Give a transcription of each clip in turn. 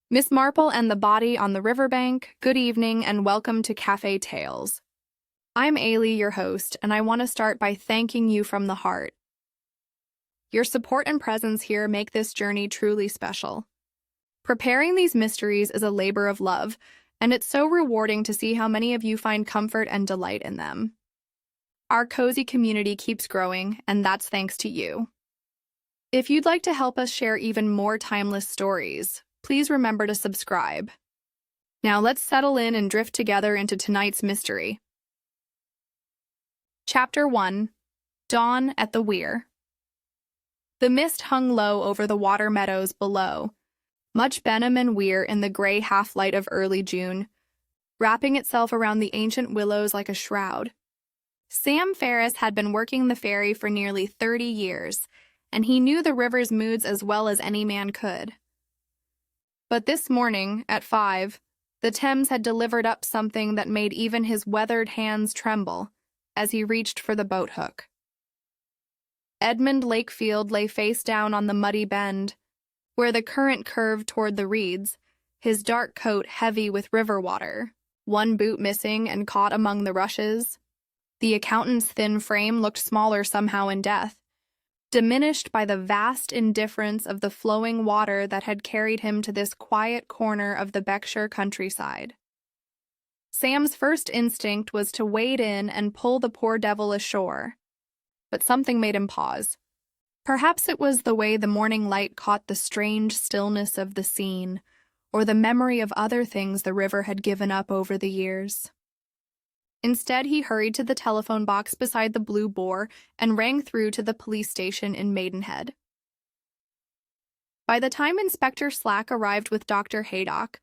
Miss Marple and the Body on the Riverbank, good evening and welcome to Cafe Tales. I'm Ailey, your host, and I want to start by thanking you from the heart. Your support and presence here make this journey truly special. Preparing these mysteries is a labor of love, and it's so rewarding to see how many of you find comfort and delight in them. Our cozy community keeps growing, and that's thanks to you. If you'd like to help us share even more timeless stories, please remember to subscribe. Now let's settle in and drift together into tonight's mystery. Chapter 1. Dawn at the Weir. The mist hung low over the water meadows below, much Benham and Weir in the gray half-light of early June, wrapping itself around the ancient willows like a shroud. Sam Ferris had been working the ferry for nearly 30 years, and he knew the river's moods as well as any man could. But this morning, at 5, the Thames had delivered up something that made even his weathered hands tremble as he reached for the boat hook. Edmund Lakefield lay face down on the muddy bend, where the current curved toward the reeds, his dark coat heavy with river water, one boot missing and caught among the rushes. The accountant's thin frame looked smaller somehow in death, diminished by the vast indifference of the flowing water that had carried him to this quiet corner of the Berkshire countryside. Sam's first instinct was to wade in and pull the poor devil ashore, but something made him pause. Perhaps it was the way the morning light caught the strange stillness of the scene, or the memory of other things the river had given up over the years. Instead, he hurried to the telephone box beside the Blue Boar and rang through to the police station in Maidenhead. By the time Inspector Slack arrived with Dr. Haydock,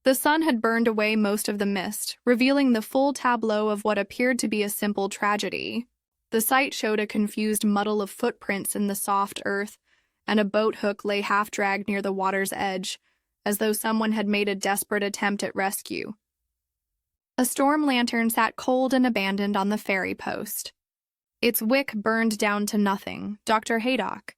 the sun had burned away most of the mist, revealing the full tableau of what appeared to be a simple tragedy. The sight showed a confused muddle of footprints in the soft earth, and a boat hook lay half-dragged near the water's edge, as though someone had made a desperate attempt at rescue. A storm lantern sat cold and abandoned on the ferry post. Its wick burned down to nothing. Dr. Haydock,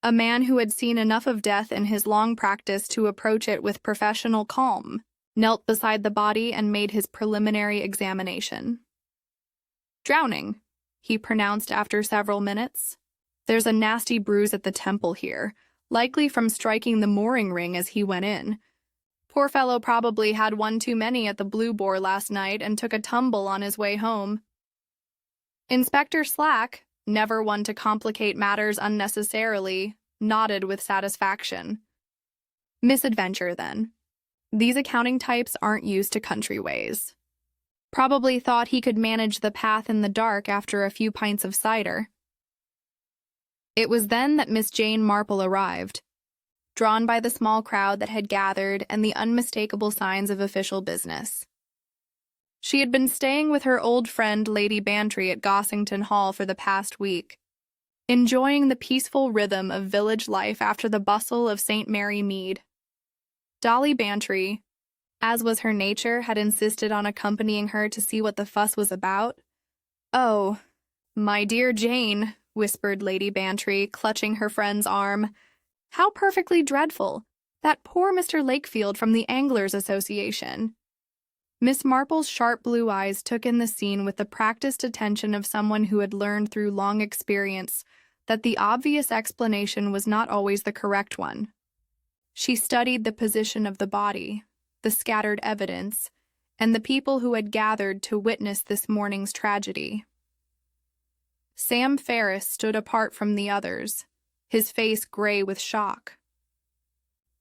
a man who had seen enough of death in his long practice to approach it with professional calm, knelt beside the body and made his preliminary examination. "Drowning," he pronounced after several minutes. "There's a nasty bruise at the temple here, likely from striking the mooring ring as he went in. Poor fellow probably had one too many at the Blue Boar last night and took a tumble on his way home." Inspector Slack, never one to complicate matters unnecessarily, nodded with satisfaction. "Misadventure, then. These accounting types aren't used to country ways. Probably thought he could manage the path in the dark after a few pints of cider." It was then that Miss Jane Marple arrived, drawn by the small crowd that had gathered and the unmistakable signs of official business. She had been staying with her old friend Lady Bantry at Gossington Hall for the past week, enjoying the peaceful rhythm of village life after the bustle of St. Mary Mead. Dolly Bantry, as was her nature, had insisted on accompanying her to see what the fuss was about. "Oh, my dear Jane," whispered Lady Bantry, clutching her friend's arm. "How perfectly dreadful! That poor Mr. Lakefield from the Anglers' Association." Miss Marple's sharp blue eyes took in the scene with the practiced attention of someone who had learned through long experience that the obvious explanation was not always the correct one. She studied the position of the body, the scattered evidence, and the people who had gathered to witness this morning's tragedy. Sam Ferris stood apart from the others, his face gray with shock.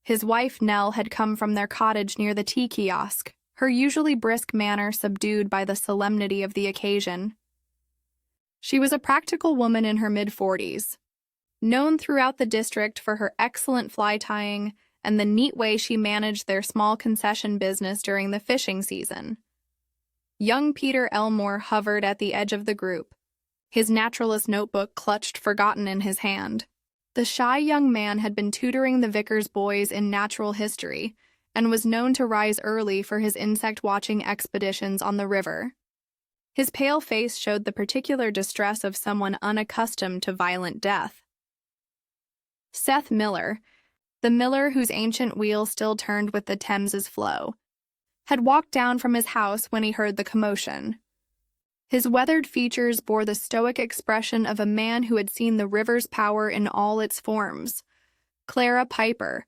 His wife Nell had come from their cottage near the tea kiosk, her usually brisk manner subdued by the solemnity of the occasion. She was a practical woman in her mid-40s, known throughout the district for her excellent fly tying and the neat way she managed their small concession business during the fishing season. Young Peter Elmore hovered at the edge of the group, his naturalist notebook clutched forgotten in his hand. The shy young man had been tutoring the vicar's boys in natural history and was known to rise early for his insect-watching expeditions on the river. His pale face showed the particular distress of someone unaccustomed to violent death. Seth Miller, the miller whose ancient wheel still turned with the Thames's flow, had walked down from his house when he heard the commotion. His weathered features bore the stoic expression of a man who had seen the river's power in all its forms. Clara Piper,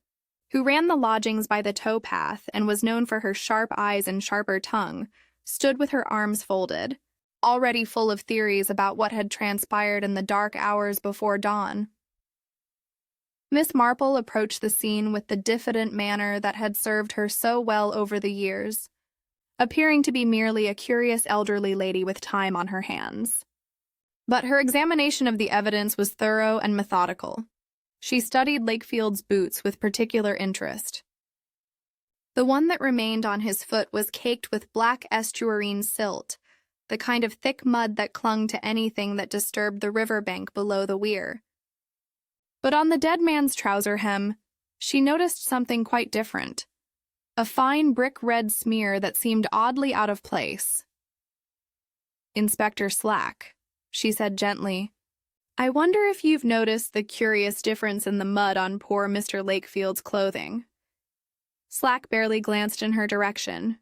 who ran the lodgings by the towpath and was known for her sharp eyes and sharper tongue, stood with her arms folded, already full of theories about what had transpired in the dark hours before dawn. Miss Marple approached the scene with the diffident manner that had served her so well over the years, appearing to be merely a curious elderly lady with time on her hands. But her examination of the evidence was thorough and methodical. She studied Lakefield's boots with particular interest. The one that remained on his foot was caked with black estuarine silt, the kind of thick mud that clung to anything that disturbed the riverbank below the weir. But on the dead man's trouser hem, she noticed something quite different. A fine brick-red smear that seemed oddly out of place. "Inspector Slack," she said gently, "I wonder if you've noticed the curious difference in the mud on poor Mr. Lakefield's clothing." Slack barely glanced in her direction.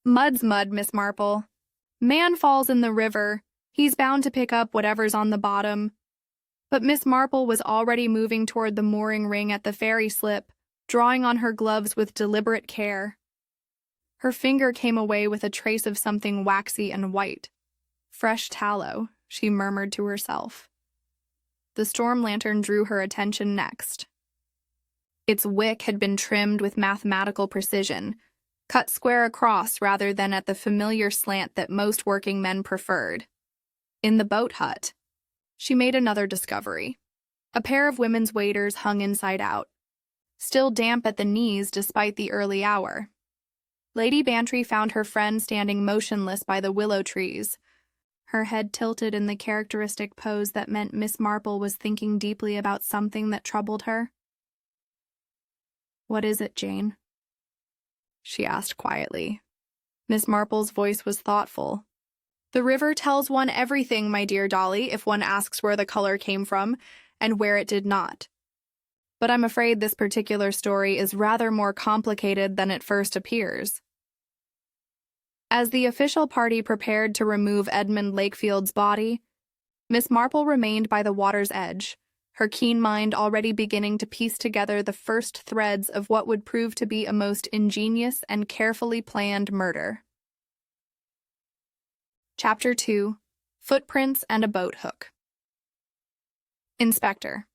"Mud's mud, Miss Marple. Man falls in the river, he's bound to pick up whatever's on the bottom." But Miss Marple was already moving toward the mooring ring at the ferry slip, drawing on her gloves with deliberate care. Her finger came away with a trace of something waxy and white. "Fresh tallow," she murmured to herself. The storm lantern drew her attention next. Its wick had been trimmed with mathematical precision, cut square across rather than at the familiar slant that most working men preferred. In the boat hut, she made another discovery. A pair of women's waders hung inside out, still damp at the knees despite the early hour. Lady Bantry found her friend standing motionless by the willow trees, her head tilted in the characteristic pose that meant Miss Marple was thinking deeply about something that troubled her. "What is it, Jane?" she asked quietly. Miss Marple's voice was thoughtful. "The river tells one everything, my dear Dolly, if one asks where the color came from and where it did not. But I'm afraid this particular story is rather more complicated than it first appears." As the official party prepared to remove Edmund Lakefield's body, Miss Marple remained by the water's edge, her keen mind already beginning to piece together the first threads of what would prove to be a most ingenious and carefully planned murder. Chapter 2. Footprints and a Boat Hook. Inspector.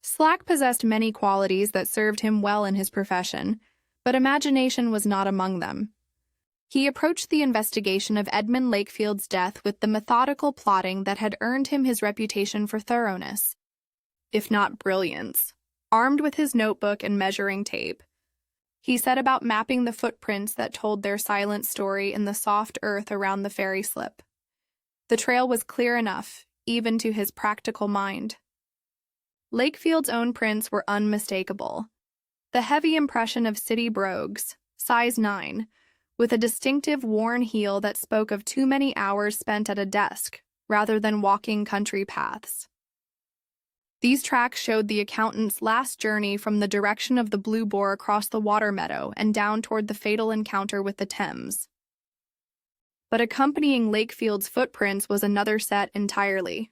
Slack possessed many qualities that served him well in his profession, but imagination was not among them. He approached the investigation of Edmund Lakefield's death with the methodical plotting that had earned him his reputation for thoroughness, if not brilliance. Armed with his notebook and measuring tape, he set about mapping the footprints that told their silent story in the soft earth around the ferry slip. The trail was clear enough, even to his practical mind. Lakefield's own prints were unmistakable. The heavy impression of city brogues, size 9, with a distinctive worn heel that spoke of too many hours spent at a desk, rather than walking country paths. These tracks showed the accountant's last journey from the direction of the Blue Boar across the water meadow and down toward the fatal encounter with the Thames. But accompanying Lakefield's footprints was another set entirely.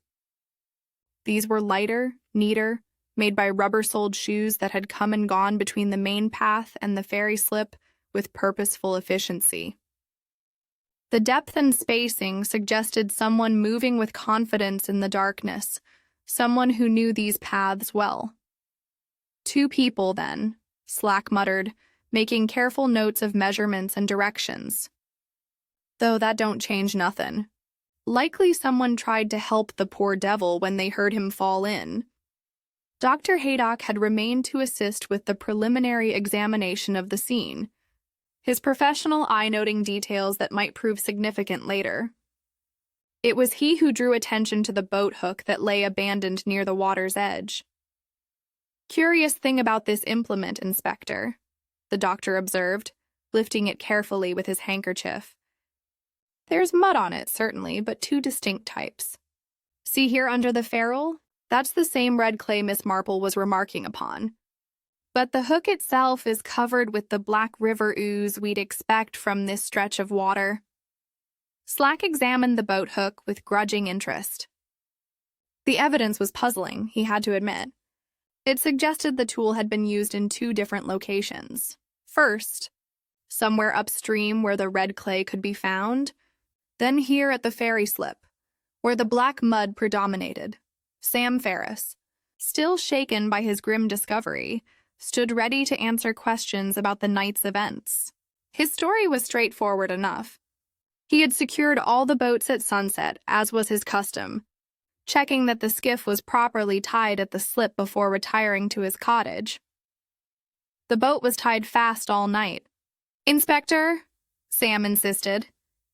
These were lighter, neater, made by rubber-soled shoes that had come and gone between the main path and the ferry slip with purposeful efficiency. The depth and spacing suggested someone moving with confidence in the darkness, someone who knew these paths well. "Two people, then," Slack muttered, making careful notes of measurements and directions. "Though that don't change nothin'. Likely someone tried to help the poor devil when they heard him fall in." Dr. Haydock had remained to assist with the preliminary examination of the scene, his professional eye noting details that might prove significant later. It was he who drew attention to the boat hook that lay abandoned near the water's edge. "Curious thing about this implement, Inspector," the doctor observed, lifting it carefully with his handkerchief. "There's mud on it, certainly, but two distinct types. See here under the ferrule? That's the same red clay Miss Marple was remarking upon. but the hook itself is covered with the black river ooze we'd expect from this stretch of water. Slack examined the boat hook with grudging interest. The evidence was puzzling, he had to admit. It suggested the tool had been used in 2 different locations. First, somewhere upstream where the red clay could be found, then here at the ferry slip, where the black mud predominated. Sam Ferris, still shaken by his grim discovery, stood ready to answer questions about the night's events. His story was straightforward enough. He had secured all the boats at sunset, as was his custom, checking that the skiff was properly tied at the slip before retiring to his cottage. The boat was tied fast all night. "Inspector," Sam insisted,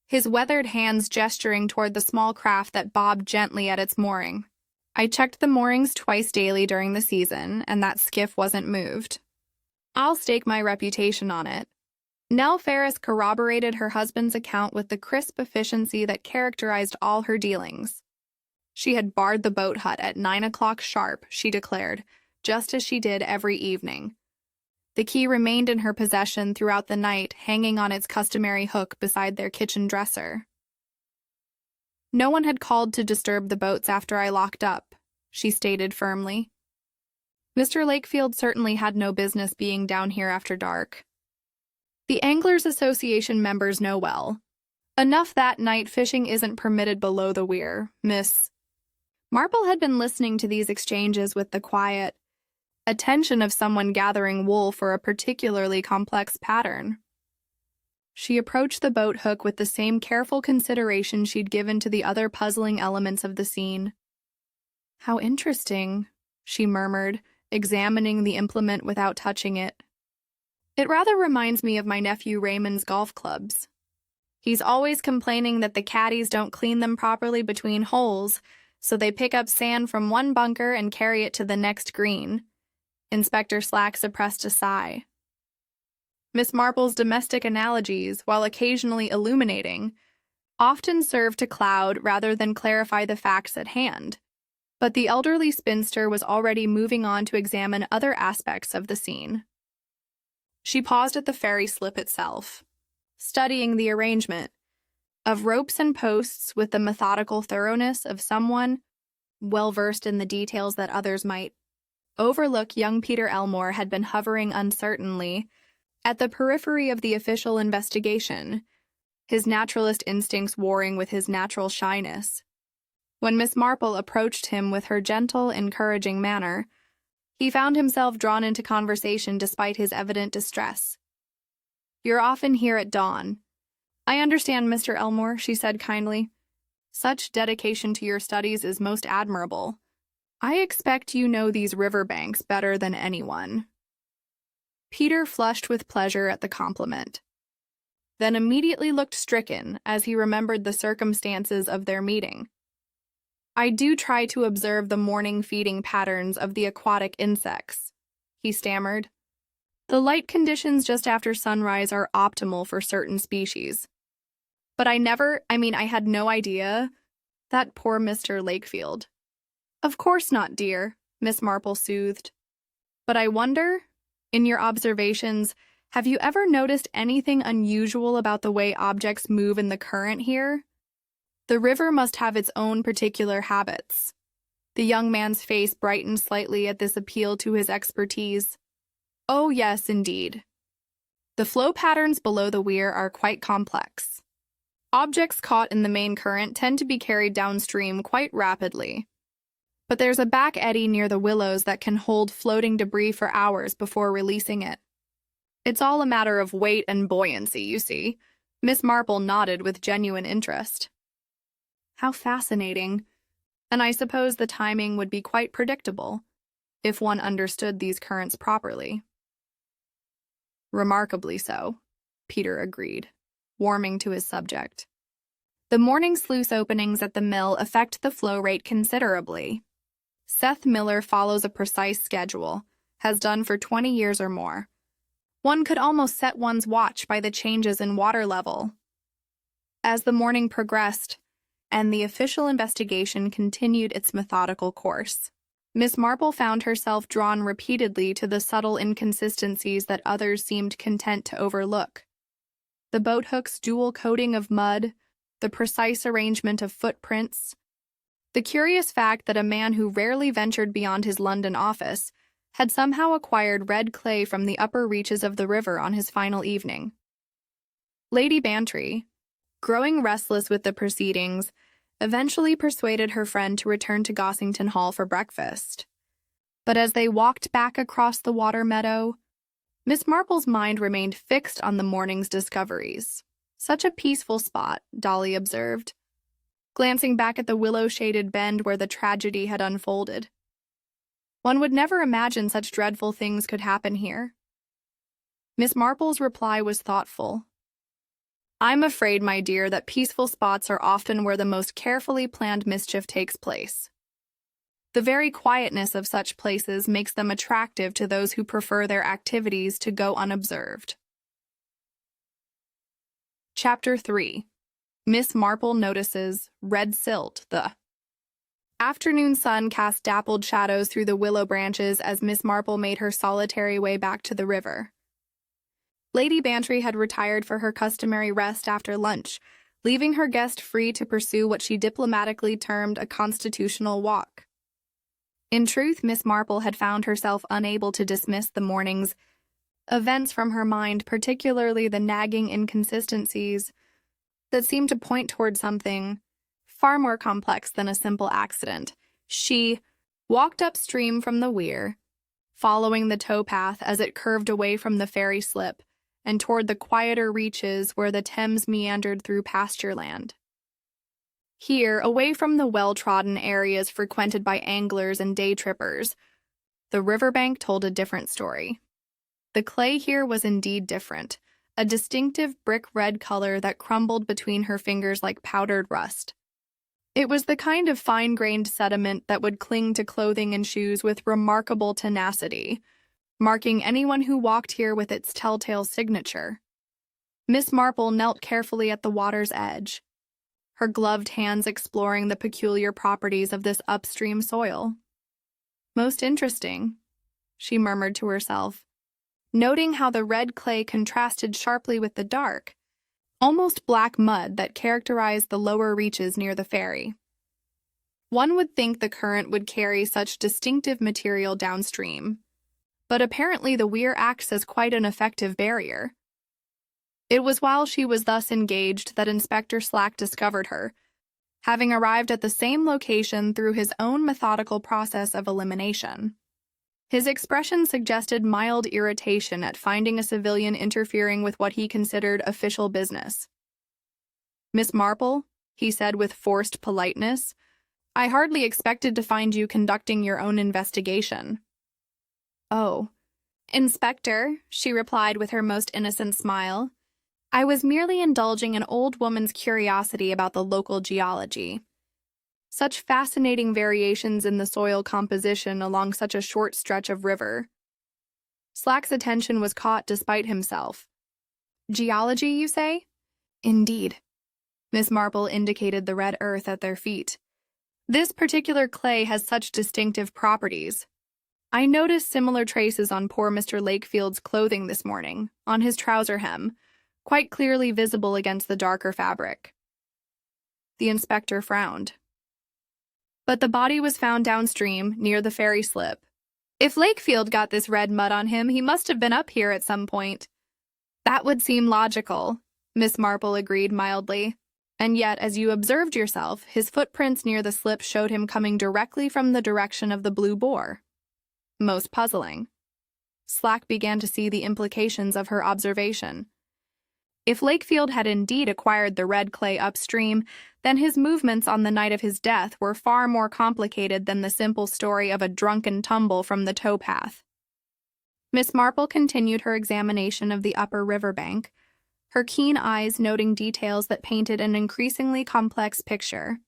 his weathered hands gesturing toward the small craft that bobbed gently at its mooring. "I checked the moorings twice daily during the season, and that skiff wasn't moved. I'll stake my reputation on it." Nell Ferris corroborated her husband's account with the crisp efficiency that characterized all her dealings. She had barred the boat hut at 9 o'clock sharp, she declared, just as she did every evening. The key remained in her possession throughout the night, hanging on its customary hook beside their kitchen dresser. "No one had called to disturb the boats after I locked up," she stated firmly. "Mr. Lakefield certainly had no business being down here after dark. The Anglers Association members know well. Enough that night fishing isn't permitted below the weir, Miss." Marple had been listening to these exchanges with the quiet attention of someone gathering wool for a particularly complex pattern. She approached the boat hook with the same careful consideration she'd given to the other puzzling elements of the scene. "How interesting," she murmured, examining the implement without touching it. "It rather reminds me of my nephew Raymond's golf clubs. He's always complaining that the caddies don't clean them properly between holes, so they pick up sand from one bunker and carry it to the next green." Inspector Slack suppressed a sigh. Miss Marple's domestic analogies, while occasionally illuminating, often served to cloud rather than clarify the facts at hand. But the elderly spinster was already moving on to examine other aspects of the scene. She paused at the ferry slip itself, studying the arrangement of ropes and posts with the methodical thoroughness of someone well-versed in the details that others might overlook. Young Peter Elmore had been hovering uncertainly at the periphery of the official investigation, his naturalist instincts warring with his natural shyness. When Miss Marple approached him with her gentle, encouraging manner, he found himself drawn into conversation despite his evident distress. "You're often here at dawn. I understand, Mr. Elmore," she said kindly. "Such dedication to your studies is most admirable. I expect you know these riverbanks better than anyone." Peter flushed with pleasure at the compliment, then immediately looked stricken as he remembered the circumstances of their meeting. "I do try to observe the morning feeding patterns of the aquatic insects," he stammered. "The light conditions just after sunrise are optimal for certain species. But I had no idea. That poor Mr. Lakefield." "Of course not, dear," Miss Marple soothed. "But I wonder, in your observations, have you ever noticed anything unusual about the way objects move in the current here? The river must have its own particular habits." The young man's face brightened slightly at this appeal to his expertise. "Oh, yes, indeed. The flow patterns below the weir are quite complex. Objects caught in the main current tend to be carried downstream quite rapidly. But there's a back eddy near the willows that can hold floating debris for hours before releasing it. It's all a matter of weight and buoyancy, you see." Miss Marple nodded with genuine interest. "How fascinating. And I suppose the timing would be quite predictable, if one understood these currents properly." "Remarkably so," Peter agreed, warming to his subject. "The morning sluice openings at the mill affect the flow rate considerably. Seth Miller follows a precise schedule, has done for 20 years or more. One could almost set one's watch by the changes in water level." As the morning progressed, and the official investigation continued its methodical course, Miss Marple found herself drawn repeatedly to the subtle inconsistencies that others seemed content to overlook. The boathook's dual coating of mud, the precise arrangement of footprints, the curious fact that a man who rarely ventured beyond his London office had somehow acquired red clay from the upper reaches of the river on his final evening. Lady Bantry, growing restless with the proceedings, eventually persuaded her friend to return to Gossington Hall for breakfast. But as they walked back across the water meadow, Miss Marple's mind remained fixed on the morning's discoveries. Such a peaceful spot, Dolly observed, glancing back at the willow-shaded bend where the tragedy had unfolded. One would never imagine such dreadful things could happen here. Miss Marple's reply was thoughtful. I'm afraid, my dear, that peaceful spots are often where the most carefully planned mischief takes place. The very quietness of such places makes them attractive to those who prefer their activities to go unobserved. Chapter 3. Miss Marple Notices Red Silt. The afternoon sun cast dappled shadows through the willow branches as Miss Marple made her solitary way back to the river. Lady Bantry had retired for her customary rest after lunch, leaving her guest free to pursue what she diplomatically termed a constitutional walk. In truth, Miss Marple had found herself unable to dismiss the morning's events from her mind, particularly the nagging inconsistencies that seemed to point toward something far more complex than a simple accident. She walked upstream from the weir, following the towpath as it curved away from the ferry slip and toward the quieter reaches where the Thames meandered through pasture land. Here, away from the well-trodden areas frequented by anglers and day-trippers, the riverbank told a different story. The clay here was indeed different, a distinctive brick-red color that crumbled between her fingers like powdered rust. It was the kind of fine-grained sediment that would cling to clothing and shoes with remarkable tenacity, marking anyone who walked here with its telltale signature. Miss Marple knelt carefully at the water's edge, her gloved hands exploring the peculiar properties of this upstream soil. Most interesting, she murmured to herself, noting how the red clay contrasted sharply with the dark, almost black mud that characterized the lower reaches near the ferry. One would think the current would carry such distinctive material downstream, but apparently the weir acts as quite an effective barrier. It was while she was thus engaged that Inspector Slack discovered her, having arrived at the same location through his own methodical process of elimination. His expression suggested mild irritation at finding a civilian interfering with what he considered official business. "Miss Marple," he said with forced politeness, "I hardly expected to find you conducting your own investigation." "Oh, Inspector," she replied with her most innocent smile, "I was merely indulging an old woman's curiosity about the local geology. Such fascinating variations in the soil composition along such a short stretch of river." Slack's attention was caught despite himself. "Geology, you say?" "Indeed." Miss Marple indicated the red earth at their feet. "This particular clay has such distinctive properties. I noticed similar traces on poor Mr. Lakefield's clothing this morning, on his trouser hem, quite clearly visible against the darker fabric." The inspector frowned. "But the body was found downstream, near the ferry slip. If Lakefield got this red mud on him, he must have been up here at some point." "That would seem logical," Miss Marple agreed mildly. "And yet, as you observed yourself, his footprints near the slip showed him coming directly from the direction of the Blue Boar." Most puzzling. Slack began to see the implications of her observation. If Lakefield had indeed acquired the red clay upstream, then his movements on the night of his death were far more complicated than the simple story of a drunken tumble from the towpath. Miss Marple continued her examination of the upper riverbank, her keen eyes noting details that painted an increasingly complex picture.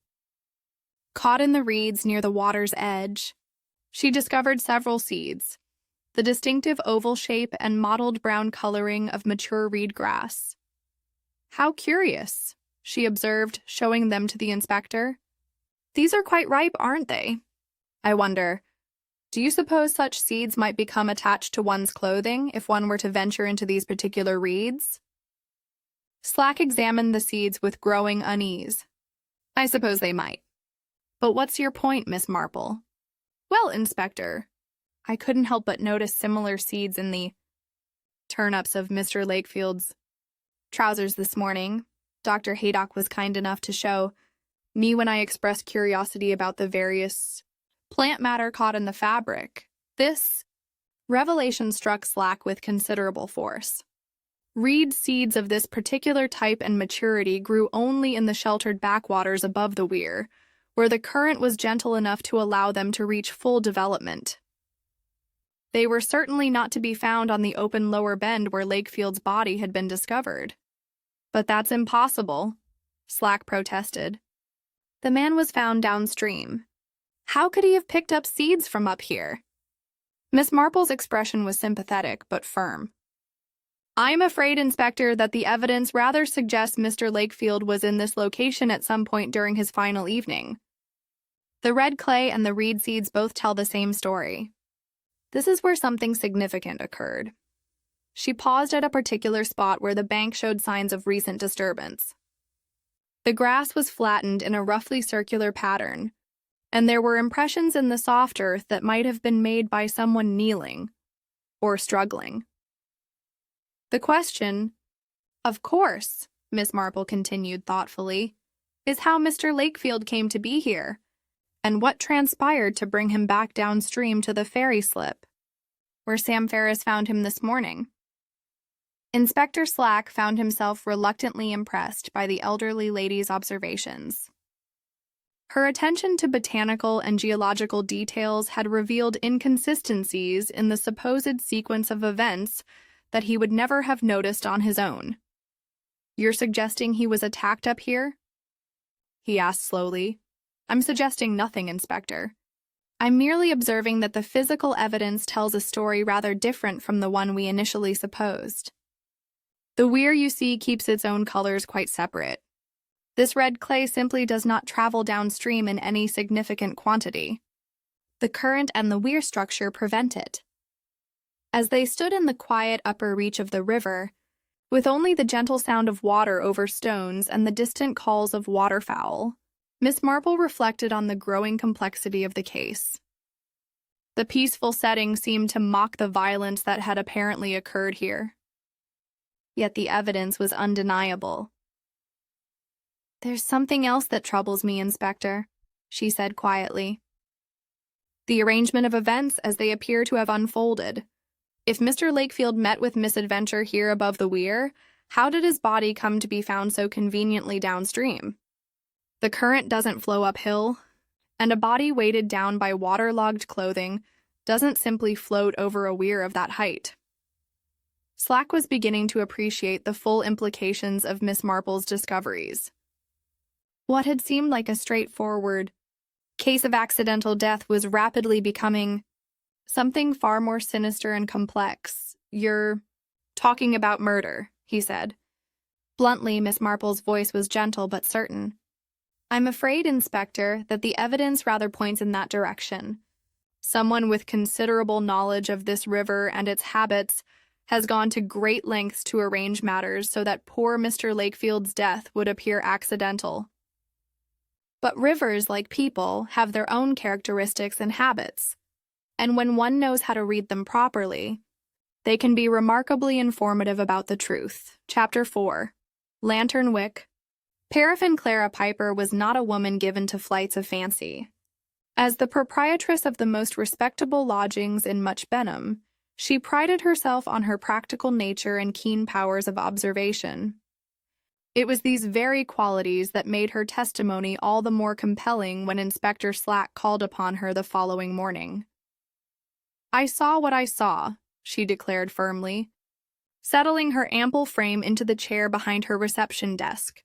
Caught in the reeds near the water's edge, she discovered several seeds, the distinctive oval shape and mottled brown coloring of mature reed grass. "How curious," she observed, showing them to the inspector. "These are quite ripe, aren't they? I wonder, Do you suppose such seeds might become attached to one's clothing if one were to venture into these particular reeds? Slack examined the seeds with growing unease. I suppose they might. But what's your point, Miss Marple? Well, Inspector, I couldn't help but notice similar seeds in the turnips of Mr. Lakefield's trousers this morning. Dr. Haydock was kind enough to show me when I expressed curiosity about the various plant matter caught in the fabric. This revelation struck Slack with considerable force. Reed seeds of this particular type and maturity grew only in the sheltered backwaters above the weir, where the current was gentle enough to allow them to reach full development. They were certainly not to be found on the open lower bend where Lakefield's body had been discovered. But that's impossible, Slack protested. The man was found downstream. How could he have picked up seeds from up here? Miss Marple's expression was sympathetic but firm. I'm afraid, Inspector, that the evidence rather suggests Mr. Lakefield was in this location at some point during his final evening. The red clay and the reed seeds both tell the same story. This is where something significant occurred. She paused at a particular spot where the bank showed signs of recent disturbance. The grass was flattened in a roughly circular pattern, and there were impressions in the soft earth that might have been made by someone kneeling or struggling. The question, of course, Miss Marple continued thoughtfully, is how Mr. Lakefield came to be here, and what transpired to bring him back downstream to the ferry slip, where Sam Ferris found him this morning. Inspector Slack found himself reluctantly impressed by the elderly lady's observations. Her attention to botanical and geological details had revealed inconsistencies in the supposed sequence of events that he would never have noticed on his own. You're suggesting he was attacked up here? He asked slowly. I'm suggesting nothing, Inspector. I'm merely observing that the physical evidence tells a story rather different from the one we initially supposed. The weir, you see, keeps its own colors quite separate. This red clay simply does not travel downstream in any significant quantity. The current and the weir structure prevent it. As they stood in the quiet upper reach of the river, with only the gentle sound of water over stones and the distant calls of waterfowl, Miss Marple reflected on the growing complexity of the case. The peaceful setting seemed to mock the violence that had apparently occurred here. Yet the evidence was undeniable. There's something else that troubles me, Inspector, she said quietly. The arrangement of events as they appear to have unfolded. If Mr. Lakefield met with misadventure here above the weir, how did his body come to be found so conveniently downstream? The current doesn't flow uphill, and a body weighted down by waterlogged clothing doesn't simply float over a weir of that height. Slack was beginning to appreciate the full implications of Miss Marple's discoveries. What had seemed like a straightforward case of accidental death was rapidly becoming something far more sinister and complex. You're talking about murder, he said. Bluntly, Miss Marple's voice was gentle but certain. I'm afraid, Inspector, that the evidence rather points in that direction. Someone with considerable knowledge of this river and its habits has gone to great lengths to arrange matters so that poor Mr. Lakefield's death would appear accidental. But rivers, like people, have their own characteristics and habits, and when one knows how to read them properly, they can be remarkably informative about the truth. Chapter 4. Lantern Wick. Paraffin Clara Piper was not a woman given to flights of fancy. As the proprietress of the most respectable lodgings in Much Benham, she prided herself on her practical nature and keen powers of observation. It was these very qualities that made her testimony all the more compelling when Inspector Slack called upon her the following morning. I saw what I saw, she declared firmly, settling her ample frame into the chair behind her reception desk.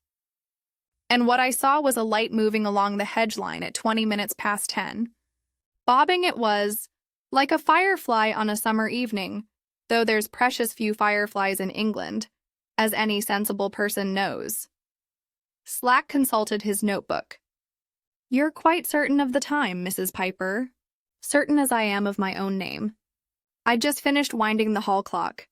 And what I saw was a light moving along the hedge line at 20 minutes past 10. Bobbing it was, like a firefly on a summer evening, though there's precious few fireflies in England, as any sensible person knows. Slack consulted his notebook. You're quite certain of the time, Mrs. Piper? certain as I am of my own name. I'd just finished winding the hall clock.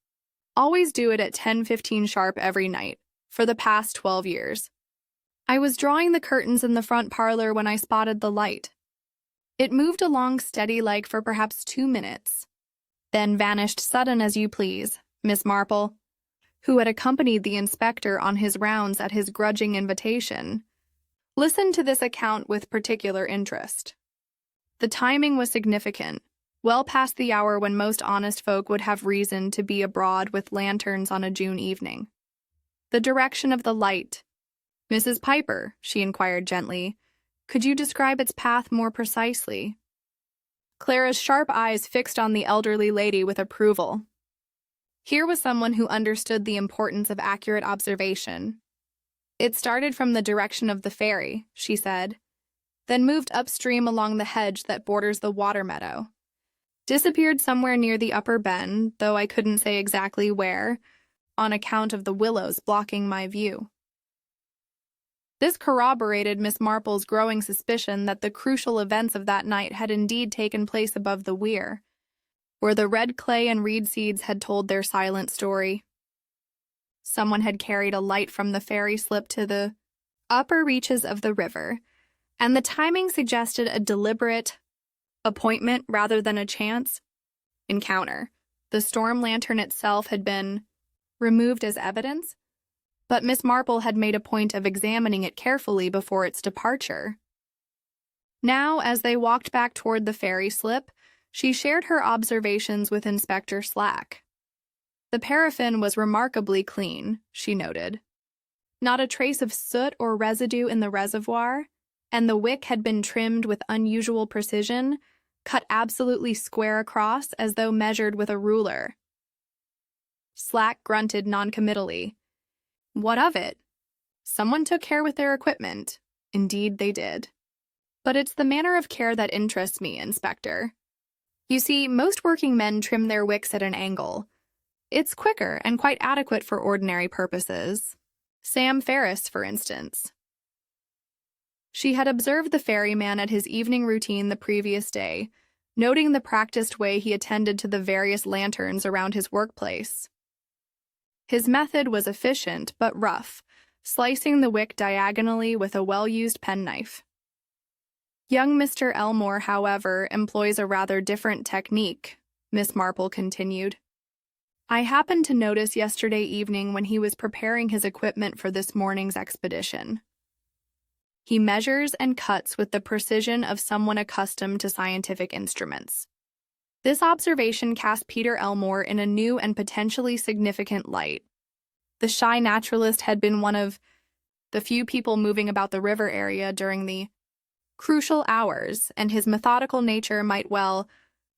Always do it at 10:15 sharp every night, for the past 12 years. I was drawing the curtains in the front parlor when I spotted the light. It moved along steady-like for perhaps 2 minutes, then vanished sudden as you please, Miss Marple, who had accompanied the inspector on his rounds at his grudging invitation, listened to this account with particular interest. The timing was significant, well past the hour when most honest folk would have reason to be abroad with lanterns on a June evening. The direction of the light. Mrs. Piper, she inquired gently, could you describe its path more precisely? Clara's sharp eyes fixed on the elderly lady with approval. Here was someone who understood the importance of accurate observation. It started from the direction of the ferry, she said, then moved upstream along the hedge that borders the water meadow. Disappeared somewhere near the upper bend, though I couldn't say exactly where, on account of the willows blocking my view. This corroborated Miss Marple's growing suspicion that the crucial events of that night had indeed taken place above the weir, where the red clay and reed seeds had told their silent story. Someone had carried a light from the ferry slip to the upper reaches of the river, and the timing suggested a deliberate appointment rather than a chance encounter. The storm lantern itself had been removed as evidence, but Miss Marple had made a point of examining it carefully before its departure. Now, as they walked back toward the ferry slip, she shared her observations with Inspector Slack. The paraffin was remarkably clean, she noted. Not a trace of soot or residue in the reservoir, and the wick had been trimmed with unusual precision, cut absolutely square across as though measured with a ruler. Slack grunted noncommittally. What of it? Someone took care with their equipment. Indeed they did. But it's the manner of care that interests me, Inspector. You see, most working men trim their wicks at an angle. It's quicker and quite adequate for ordinary purposes. Sam Ferris, for instance. She had observed the ferryman at his evening routine the previous day, noting the practiced way he attended to the various lanterns around his workplace. His method was efficient but rough, slicing the wick diagonally with a well-used penknife. Young Mr. Elmore, however, employs a rather different technique, Miss Marple continued. I happened to notice yesterday evening when he was preparing his equipment for this morning's expedition. He measures and cuts with the precision of someone accustomed to scientific instruments. This observation cast Peter Elmore in a new and potentially significant light. The shy naturalist had been one of the few people moving about the river area during the crucial hours, and his methodical nature might well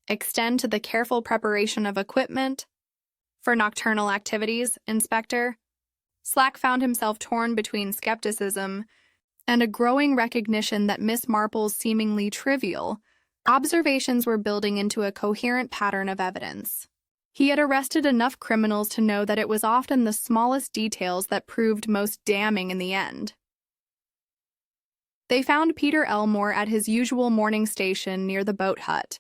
extend to the careful preparation of equipment for nocturnal activities, Inspector. Slack found himself torn between skepticism and a growing recognition that Miss Marple's seemingly trivial observations were building into a coherent pattern of evidence. He had arrested enough criminals to know that it was often the smallest details that proved most damning in the end. They found Peter Elmore at his usual morning station near the boat hut,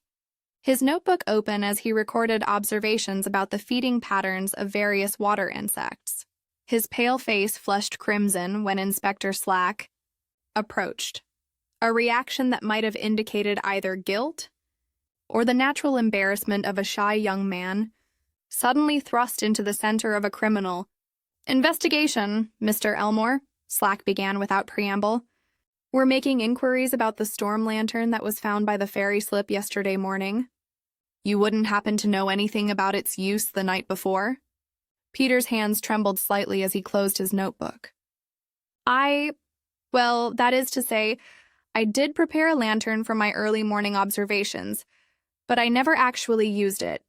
his notebook open as he recorded observations about the feeding patterns of various water insects. His pale face flushed crimson when Inspector Slack approached, a reaction that might have indicated either guilt or the natural embarrassment of a shy young man suddenly thrust into the center of a criminal investigation. Mr. Elmore, Slack began without preamble. We're making inquiries about the storm lantern that was found by the ferry slip yesterday morning. You wouldn't happen to know anything about its use the night before? Peter's hands trembled slightly as he closed his notebook. Well, that is to say, I did prepare a lantern for my early morning observations, but I never actually used it.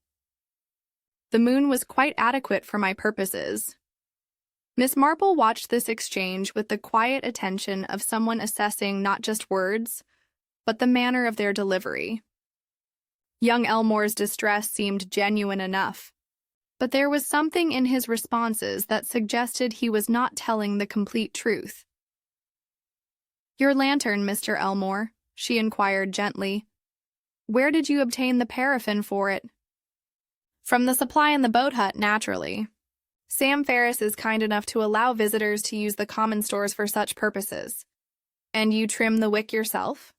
The moon was quite adequate for my purposes. Miss Marple watched this exchange with the quiet attention of someone assessing not just words, but the manner of their delivery. Young Elmore's distress seemed genuine enough, but there was something in his responses that suggested he was not telling the complete truth. Your lantern, Mr. Elmore, she inquired gently. Where did you obtain the paraffin for it? From the supply in the boat hut, naturally. Sam Ferris is kind enough to allow visitors to use the common stores for such purposes. And you trim the wick yourself?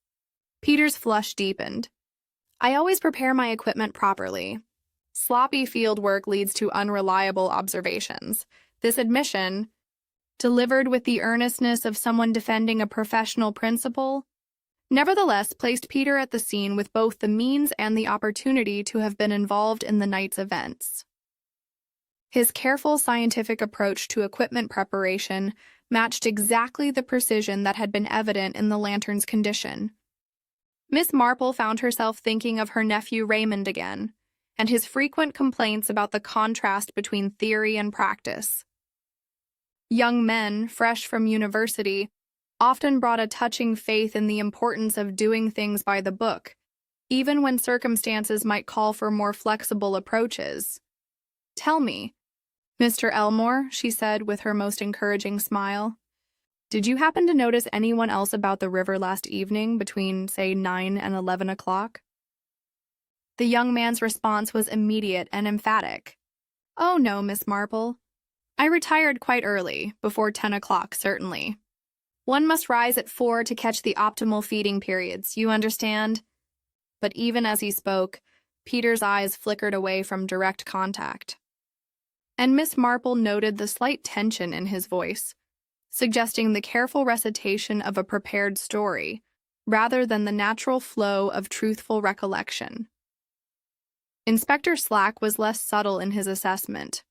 Peter's flush deepened. I always prepare my equipment properly. Sloppy field work leads to unreliable observations. This admission, delivered with the earnestness of someone defending a professional principle, nevertheless placed Peter at the scene with both the means and the opportunity to have been involved in the night's events. His careful scientific approach to equipment preparation matched exactly the precision that had been evident in the lantern's condition. Miss Marple found herself thinking of her nephew Raymond again, and his frequent complaints about the contrast between theory and practice. Young men, fresh from university, often brought a touching faith in the importance of doing things by the book, even when circumstances might call for more flexible approaches. Tell me, Mr. Elmore, she said with her most encouraging smile, did you happen to notice anyone else about the river last evening between, say, 9 and 11 o'clock? The young man's response was immediate and emphatic. Oh, no, Miss Marple. I retired quite early, before 10 o'clock, certainly. One must rise at 4 to catch the optimal feeding periods, you understand? But even as he spoke, Peter's eyes flickered away from direct contact. And Miss Marple noted the slight tension in his voice, suggesting the careful recitation of a prepared story, rather than the natural flow of truthful recollection. Inspector Slack was less subtle in his assessment.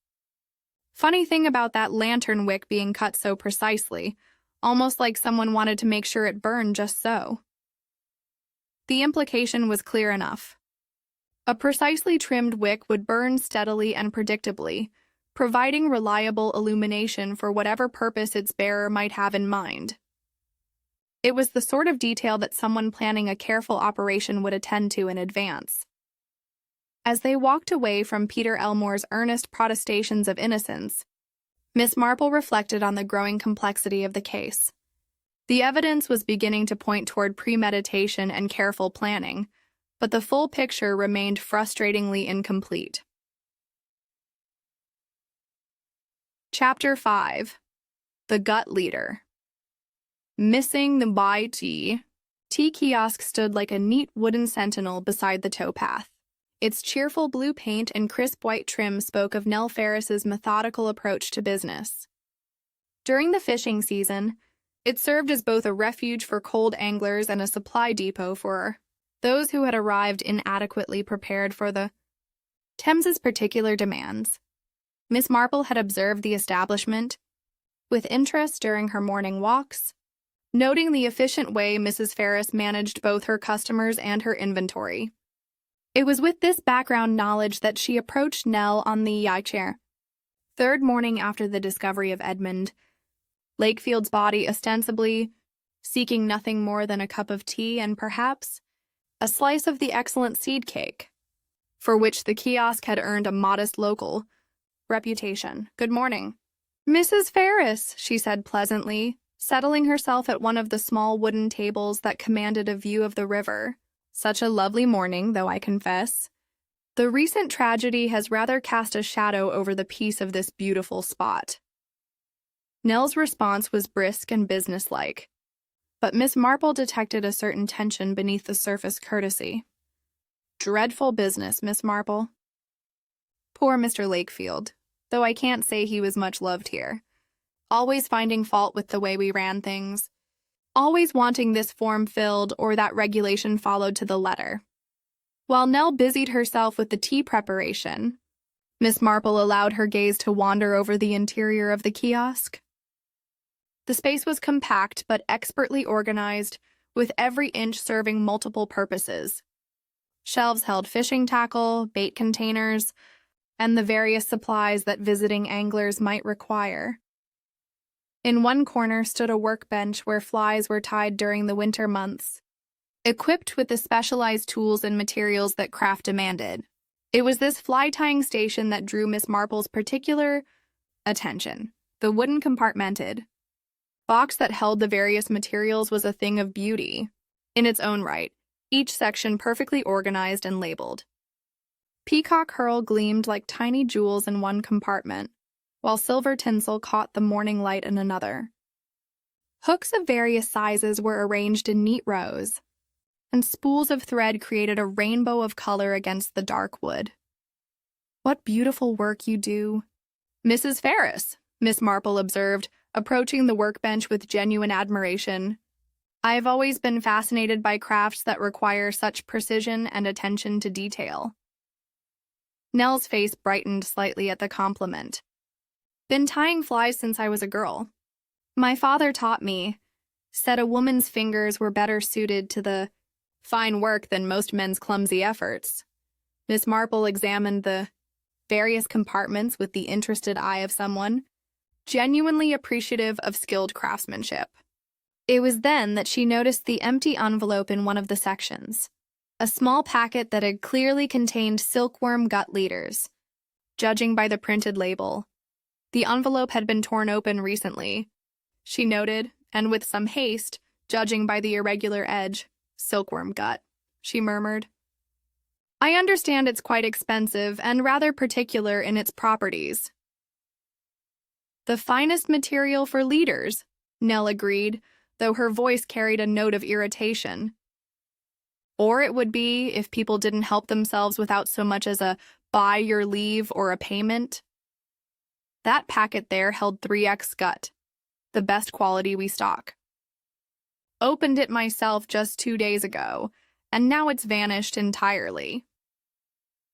Funny thing about that lantern wick being cut so precisely, almost like someone wanted to make sure it burned just so. The implication was clear enough. A precisely trimmed wick would burn steadily and predictably, providing reliable illumination for whatever purpose its bearer might have in mind. It was the sort of detail that someone planning a careful operation would attend to in advance. As they walked away from Peter Elmore's earnest protestations of innocence, Miss Marple reflected on the growing complexity of the case. The evidence was beginning to point toward premeditation and careful planning, but the full picture remained frustratingly incomplete. Chapter 5. The Gut Leader. Missing the by tea kiosk stood like a neat wooden sentinel beside the towpath. Its cheerful blue paint and crisp white trim spoke of Nell Ferris's methodical approach to business. During the fishing season, it served as both a refuge for cold anglers and a supply depot for those who had arrived inadequately prepared for the Thames's particular demands. Miss Marple had observed the establishment with interest during her morning walks, noting the efficient way Mrs. Ferris managed both her customers and her inventory. It was with this background knowledge that she approached Nell on the chair. Third morning after the discovery of Edmund, Lakefield's body ostensibly seeking nothing more than a cup of tea and perhaps a slice of the excellent seed cake, for which the kiosk had earned a modest local reputation. Good morning. Mrs. Ferris, she said pleasantly, settling herself at one of the small wooden tables that commanded a view of the river. Such a lovely morning, though I confess. The recent tragedy has rather cast a shadow over the peace of this beautiful spot. Nell's response was brisk and businesslike, but Miss Marple detected a certain tension beneath the surface courtesy. Dreadful business, Miss Marple. Poor Mr. Lakefield, though I can't say he was much loved here. Always finding fault with the way we ran things. Always wanting this form filled or that regulation followed to the letter. While Nell busied herself with the tea preparation, Miss Marple allowed her gaze to wander over the interior of the kiosk. The space was compact but expertly organized, with every inch serving multiple purposes. Shelves held fishing tackle, bait containers, and the various supplies that visiting anglers might require. In one corner stood a workbench where flies were tied during the winter months, equipped with the specialized tools and materials that craft demanded. It was this fly-tying station that drew Miss Marple's particular attention. The wooden compartmented box that held the various materials was a thing of beauty in its own right, each section perfectly organized and labeled. Peacock herl gleamed like tiny jewels in one compartment, while silver tinsel caught the morning light in another. Hooks of various sizes were arranged in neat rows, and spools of thread created a rainbow of color against the dark wood. "What beautiful work you do." "Mrs. Ferris," Miss Marple observed, approaching the workbench with genuine admiration. "I've always been fascinated by crafts that require such precision and attention to detail." Nell's face brightened slightly at the compliment. "Been tying flies since I was a girl. My father taught me, said a woman's fingers were better suited to the fine work than most men's clumsy efforts." Miss Marple examined the various compartments with the interested eye of someone genuinely appreciative of skilled craftsmanship. It was then that she noticed the empty envelope in one of the sections, a small packet that had clearly contained silkworm gut leaders. Judging by the printed label, the envelope had been torn open recently, she noted, and with some haste, judging by the irregular edge. "Silkworm gut," she murmured. "I understand it's quite expensive and rather particular in its properties." "The finest material for leaders," Nell agreed, though her voice carried a note of irritation. "Or it would be if people didn't help themselves without so much as a buy your leave or a payment." That packet there held 3x gut, the best quality we stock. "Opened it myself just 2 days ago, and now it's vanished entirely."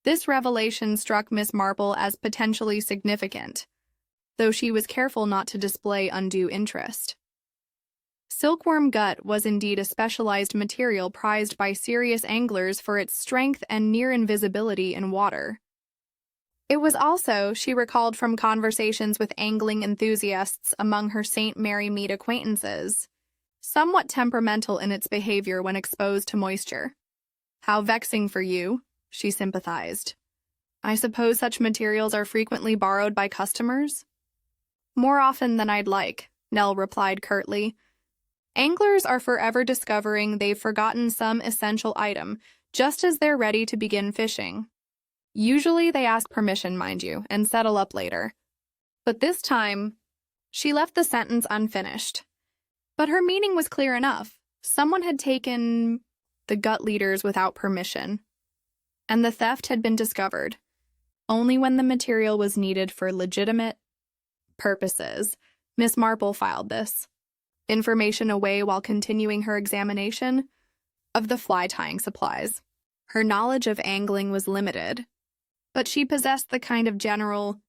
This revelation struck Miss Marple as potentially significant, though she was careful not to display undue interest. Silkworm gut was indeed a specialized material prized by serious anglers for its strength and near invisibility in water. It was also, she recalled from conversations with angling enthusiasts among her St. Mary Mead acquaintances, somewhat temperamental in its behavior when exposed to moisture. "How vexing for you," she sympathized. "I suppose such materials are frequently borrowed by customers?" "More often than I'd like," Nell replied curtly. "Anglers are forever discovering they've forgotten some essential item, just as they're ready to begin fishing. Usually they ask permission, mind you, and settle up later. But this time," she left the sentence unfinished. But her meaning was clear enough. Someone had taken the gut leaders without permission, and the theft had been discovered only when the material was needed for legitimate purposes. Miss Marple filed this information away while continuing her examination of the fly-tying supplies. Her knowledge of angling was limited, but she possessed the kind of general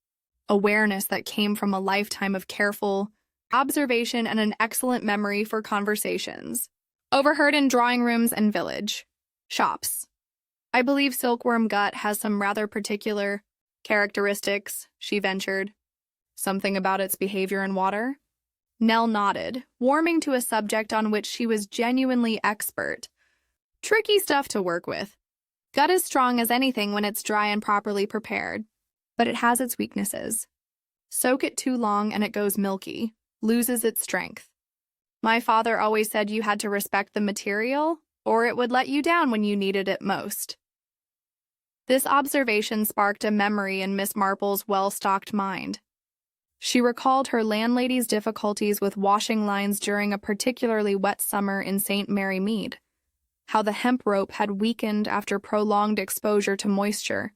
awareness that came from a lifetime of careful observation and an excellent memory for conversations overheard in drawing rooms and village shops. "I believe silkworm gut has some rather particular characteristics," she ventured. "Something about its behavior in water?" Nell nodded, warming to a subject on which she was genuinely expert. "Tricky stuff to work with. Gut is strong as anything when it's dry and properly prepared, but it has its weaknesses. Soak it too long and it goes milky, loses its strength. My father always said you had to respect the material, or it would let you down when you needed it most." This observation sparked a memory in Miss Marple's well-stocked mind. She recalled her landlady's difficulties with washing lines during a particularly wet summer in St. Mary Mead, how the hemp rope had weakened after prolonged exposure to moisture,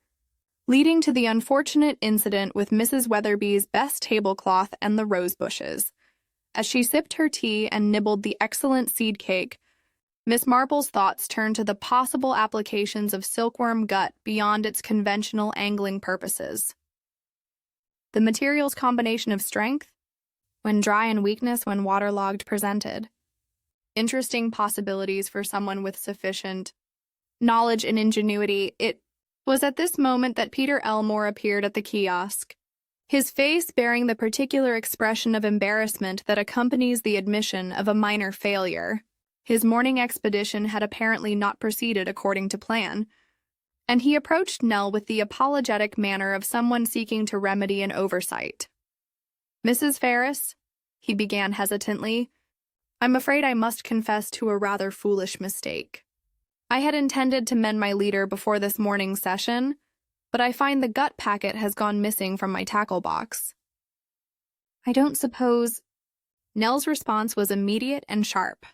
leading to the unfortunate incident with Mrs. Weatherby's best tablecloth and the rose bushes. As she sipped her tea and nibbled the excellent seed cake, Miss Marple's thoughts turned to the possible applications of silkworm gut beyond its conventional angling purposes. The material's combination of strength, when dry, and weakness when waterlogged presented interesting possibilities for someone with sufficient knowledge and ingenuity. It was at this moment that Peter Elmore appeared at the kiosk, his face bearing the particular expression of embarrassment that accompanies the admission of a minor failure. His morning expedition had apparently not proceeded according to plan, and he approached Nell with the apologetic manner of someone seeking to remedy an oversight. "Mrs. Ferris," he began hesitantly, "I'm afraid I must confess to a rather foolish mistake." I had intended to mend my leader before this morning's session, but I find the gut packet has gone missing from my tackle box. I don't suppose... Nell's response was immediate and sharp.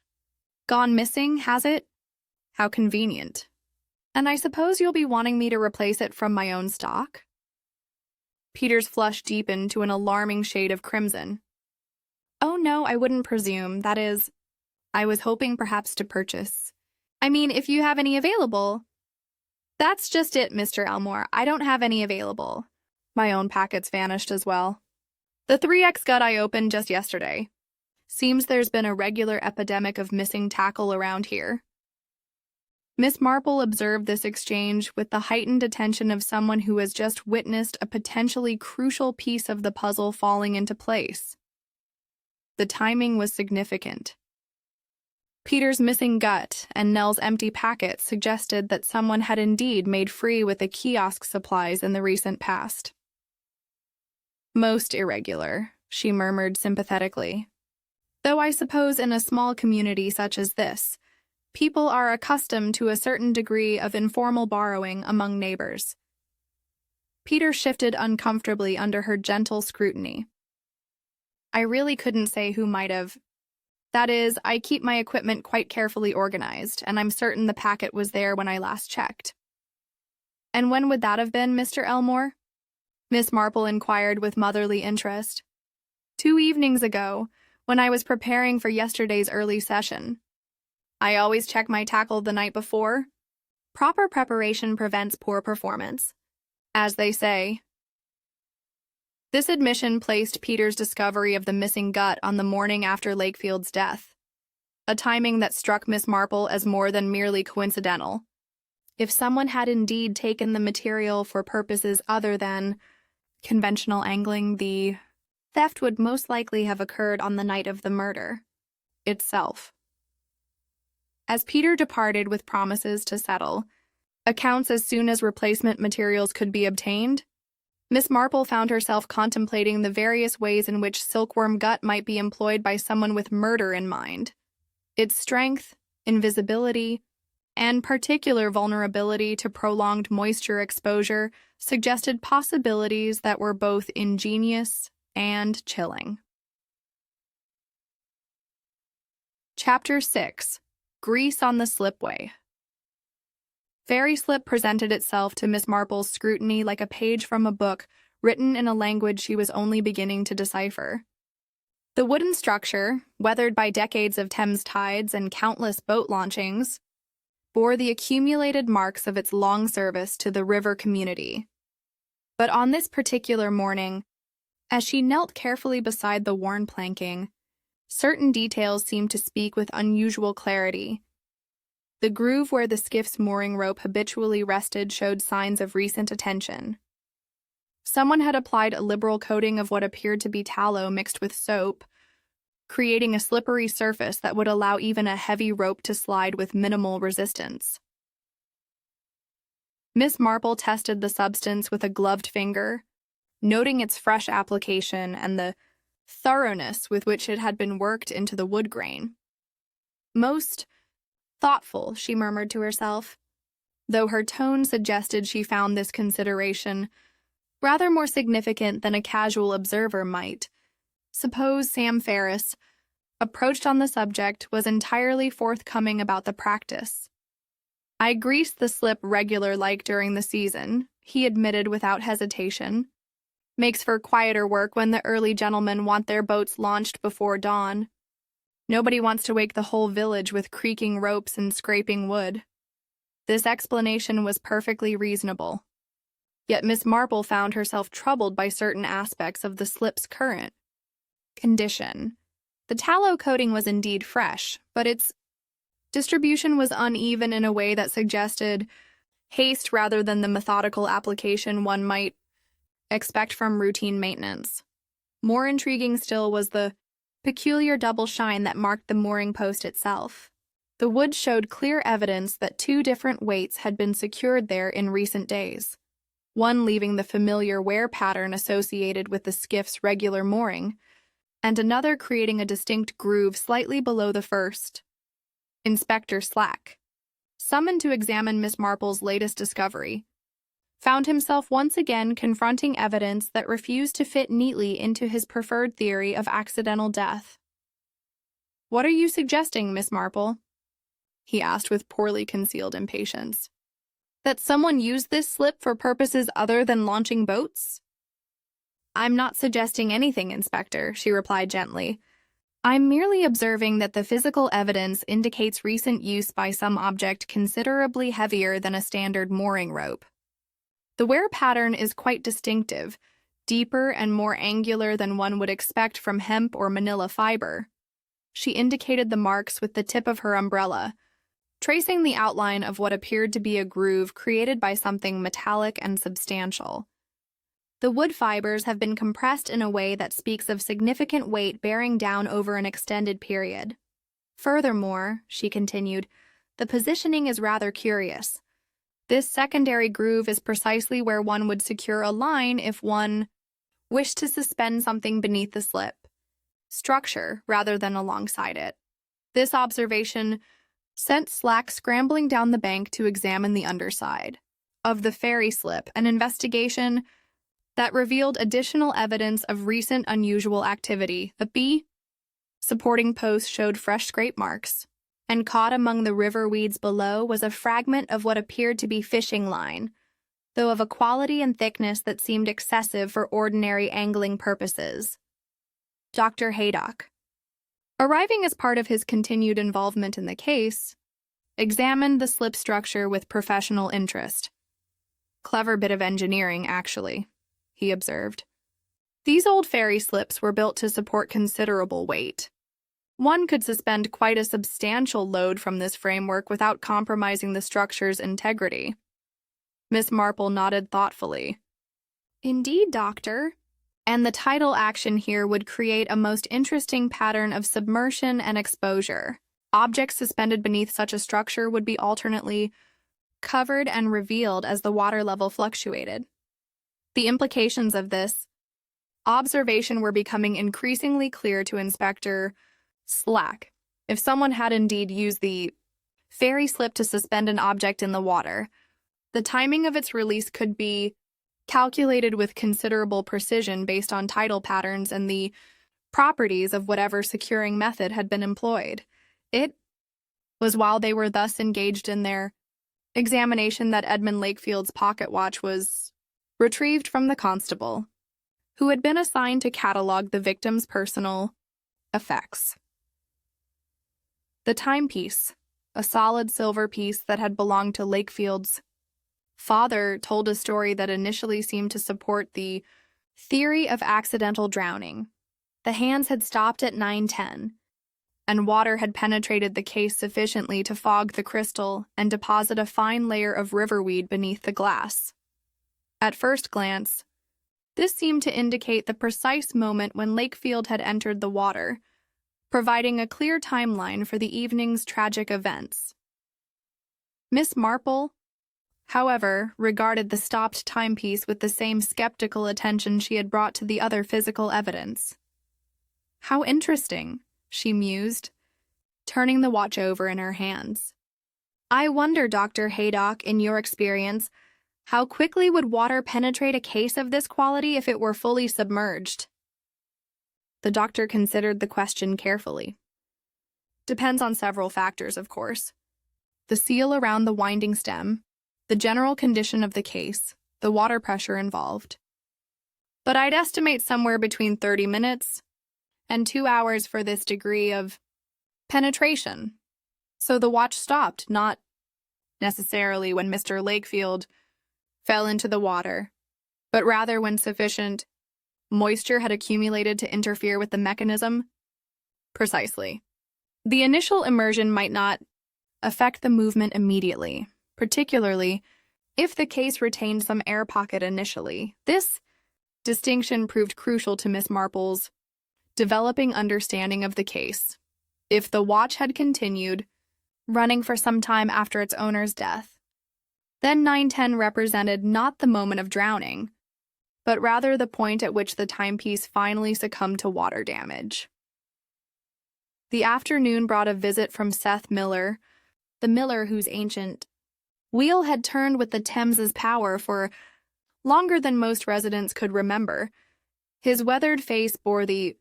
Gone missing, has it? How convenient. And I suppose you'll be wanting me to replace it from my own stock? Peter's flush deepened to an alarming shade of crimson. Oh no, I wouldn't presume. That is, I was hoping perhaps to purchase. I mean, if you have any available. That's just it, Mr. Elmore. I don't have any available. My own packets vanished as well. The 3X gut I opened just yesterday. Seems there's been a regular epidemic of missing tackle around here. Miss Marple observed this exchange with the heightened attention of someone who has just witnessed a potentially crucial piece of the puzzle falling into place. The timing was significant. Peter's missing gut and Nell's empty packet suggested that someone had indeed made free with the kiosk supplies in the recent past. Most irregular, she murmured sympathetically. Though I suppose in a small community such as this, people are accustomed to a certain degree of informal borrowing among neighbors. Peter shifted uncomfortably under her gentle scrutiny. I really couldn't say who might have. That is, I keep my equipment quite carefully organized, and I'm certain the packet was there when I last checked. And when would that have been, Mr. Elmore? Miss Marple inquired with motherly interest. 2 evenings ago, when I was preparing for yesterday's early session. I always check my tackle the night before. Proper preparation prevents poor performance, as they say. This admission placed Peter's discovery of the missing gut on the morning after Lakefield's death, a timing that struck Miss Marple as more than merely coincidental. If someone had indeed taken the material for purposes other than conventional angling, the theft would most likely have occurred on the night of the murder itself. As Peter departed with promises to settle accounts as soon as replacement materials could be obtained, Miss Marple found herself contemplating the various ways in which silkworm gut might be employed by someone with murder in mind. Its strength, invisibility, and particular vulnerability to prolonged moisture exposure suggested possibilities that were both ingenious and chilling. Chapter 6. Grease on the Slipway. Fairy Slip presented itself to Miss Marple's scrutiny like a page from a book written in a language she was only beginning to decipher. The wooden structure, weathered by decades of Thames tides and countless boat launchings, bore the accumulated marks of its long service to the river community. But on this particular morning, as she knelt carefully beside the worn planking, certain details seemed to speak with unusual clarity. The groove where the skiff's mooring rope habitually rested showed signs of recent attention. Someone had applied a liberal coating of what appeared to be tallow mixed with soap, creating a slippery surface that would allow even a heavy rope to slide with minimal resistance. Miss Marple tested the substance with a gloved finger, noting its fresh application and the thoroughness with which it had been worked into the wood grain. Most thoughtful, she murmured to herself, though her tone suggested she found this consideration rather more significant than a casual observer might. Suppose Sam Ferris, approached on the subject, was entirely forthcoming about the practice. I greased the slip regular-like during the season, he admitted without hesitation. Makes for quieter work when the early gentlemen want their boats launched before dawn. Nobody wants to wake the whole village with creaking ropes and scraping wood. This explanation was perfectly reasonable. Yet Miss Marple found herself troubled by certain aspects of the slip's current condition. The tallow coating was indeed fresh, but its distribution was uneven in a way that suggested haste rather than the methodical application one might expect from routine maintenance. More intriguing still was the peculiar double shine that marked the mooring post itself. The wood showed clear evidence that 2 different weights had been secured there in recent days, one leaving the familiar wear pattern associated with the skiff's regular mooring, and another creating a distinct groove slightly below the first. Inspector Slack summoned to examine Miss Marple's latest discovery, found himself once again confronting evidence that refused to fit neatly into his preferred theory of accidental death. "What are you suggesting, Miss Marple?" he asked with poorly concealed impatience. "That someone used this slip for purposes other than launching boats?" "I'm not suggesting anything, Inspector," she replied gently. "I'm merely observing that the physical evidence indicates recent use by some object considerably heavier than a standard mooring rope. The wear pattern is quite distinctive, deeper and more angular than one would expect from hemp or manila fiber." She indicated the marks with the tip of her umbrella, tracing the outline of what appeared to be a groove created by something metallic and substantial. "The wood fibers have been compressed in a way that speaks of significant weight bearing down over an extended period. Furthermore," she continued, "the positioning is rather curious. This secondary groove is precisely where one would secure a line if one wished to suspend something beneath the slip structure rather than alongside it." This observation sent Slack scrambling down the bank to examine the underside of the ferry slip, an investigation that revealed additional evidence of recent unusual activity. The B supporting post showed fresh scrape marks, and caught among the river weeds below was a fragment of what appeared to be fishing line, though of a quality and thickness that seemed excessive for ordinary angling purposes. Dr. Haydock, arriving as part of his continued involvement in the case, examined the slip structure with professional interest. "Clever bit of engineering, actually," he observed. "These old ferry slips were built to support considerable weight. One could suspend quite a substantial load from this framework without compromising the structure's integrity." Miss Marple nodded thoughtfully. "Indeed, Doctor. And the tidal action here would create a most interesting pattern of submersion and exposure. Objects suspended beneath such a structure would be alternately covered and revealed as the water level fluctuated." The implications of this observation were becoming increasingly clear to Inspector Slack. If someone had indeed used the ferry slip to suspend an object in the water, the timing of its release could be calculated with considerable precision based on tidal patterns and the properties of whatever securing method had been employed. It was while they were thus engaged in their examination that Edmund Lakefield's pocket watch was retrieved from the constable, who had been assigned to catalog the victim's personal effects. The timepiece, a solid silver piece that had belonged to Lakefield's father, told a story that initially seemed to support the theory of accidental drowning. The hands had stopped at 9:10, and water had penetrated the case sufficiently to fog the crystal and deposit a fine layer of riverweed beneath the glass. At first glance, this seemed to indicate the precise moment when Lakefield had entered the water, providing a clear timeline for the evening's tragic events. Miss Marple, however, regarded the stopped timepiece with the same skeptical attention she had brought to the other physical evidence. "How interesting," she mused, turning the watch over in her hands. "I wonder, Dr. Haydock, in your experience, how quickly would water penetrate a case of this quality if it were fully submerged?" The doctor considered the question carefully. "Depends on several factors, of course. The seal around the winding stem, the general condition of the case, the water pressure involved. But I'd estimate somewhere between 30 minutes and 2 hours for this degree of penetration. So the watch stopped, not necessarily when Mr. Lakefield fell into the water, but rather when sufficient moisture had accumulated to interfere with the mechanism?" "Precisely. The initial immersion might not affect the movement immediately, particularly if the case retained some air pocket initially. This distinction proved crucial to Miss Marple's developing understanding of the case. If the watch had continued running for some time after its owner's death, then 9:10 represented not the moment of drowning, but rather the point at which the timepiece finally succumbed to water damage. The afternoon brought a visit from Seth Miller, the miller whose ancient wheel had turned with the Thames's power for longer than most residents could remember. His weathered face bore the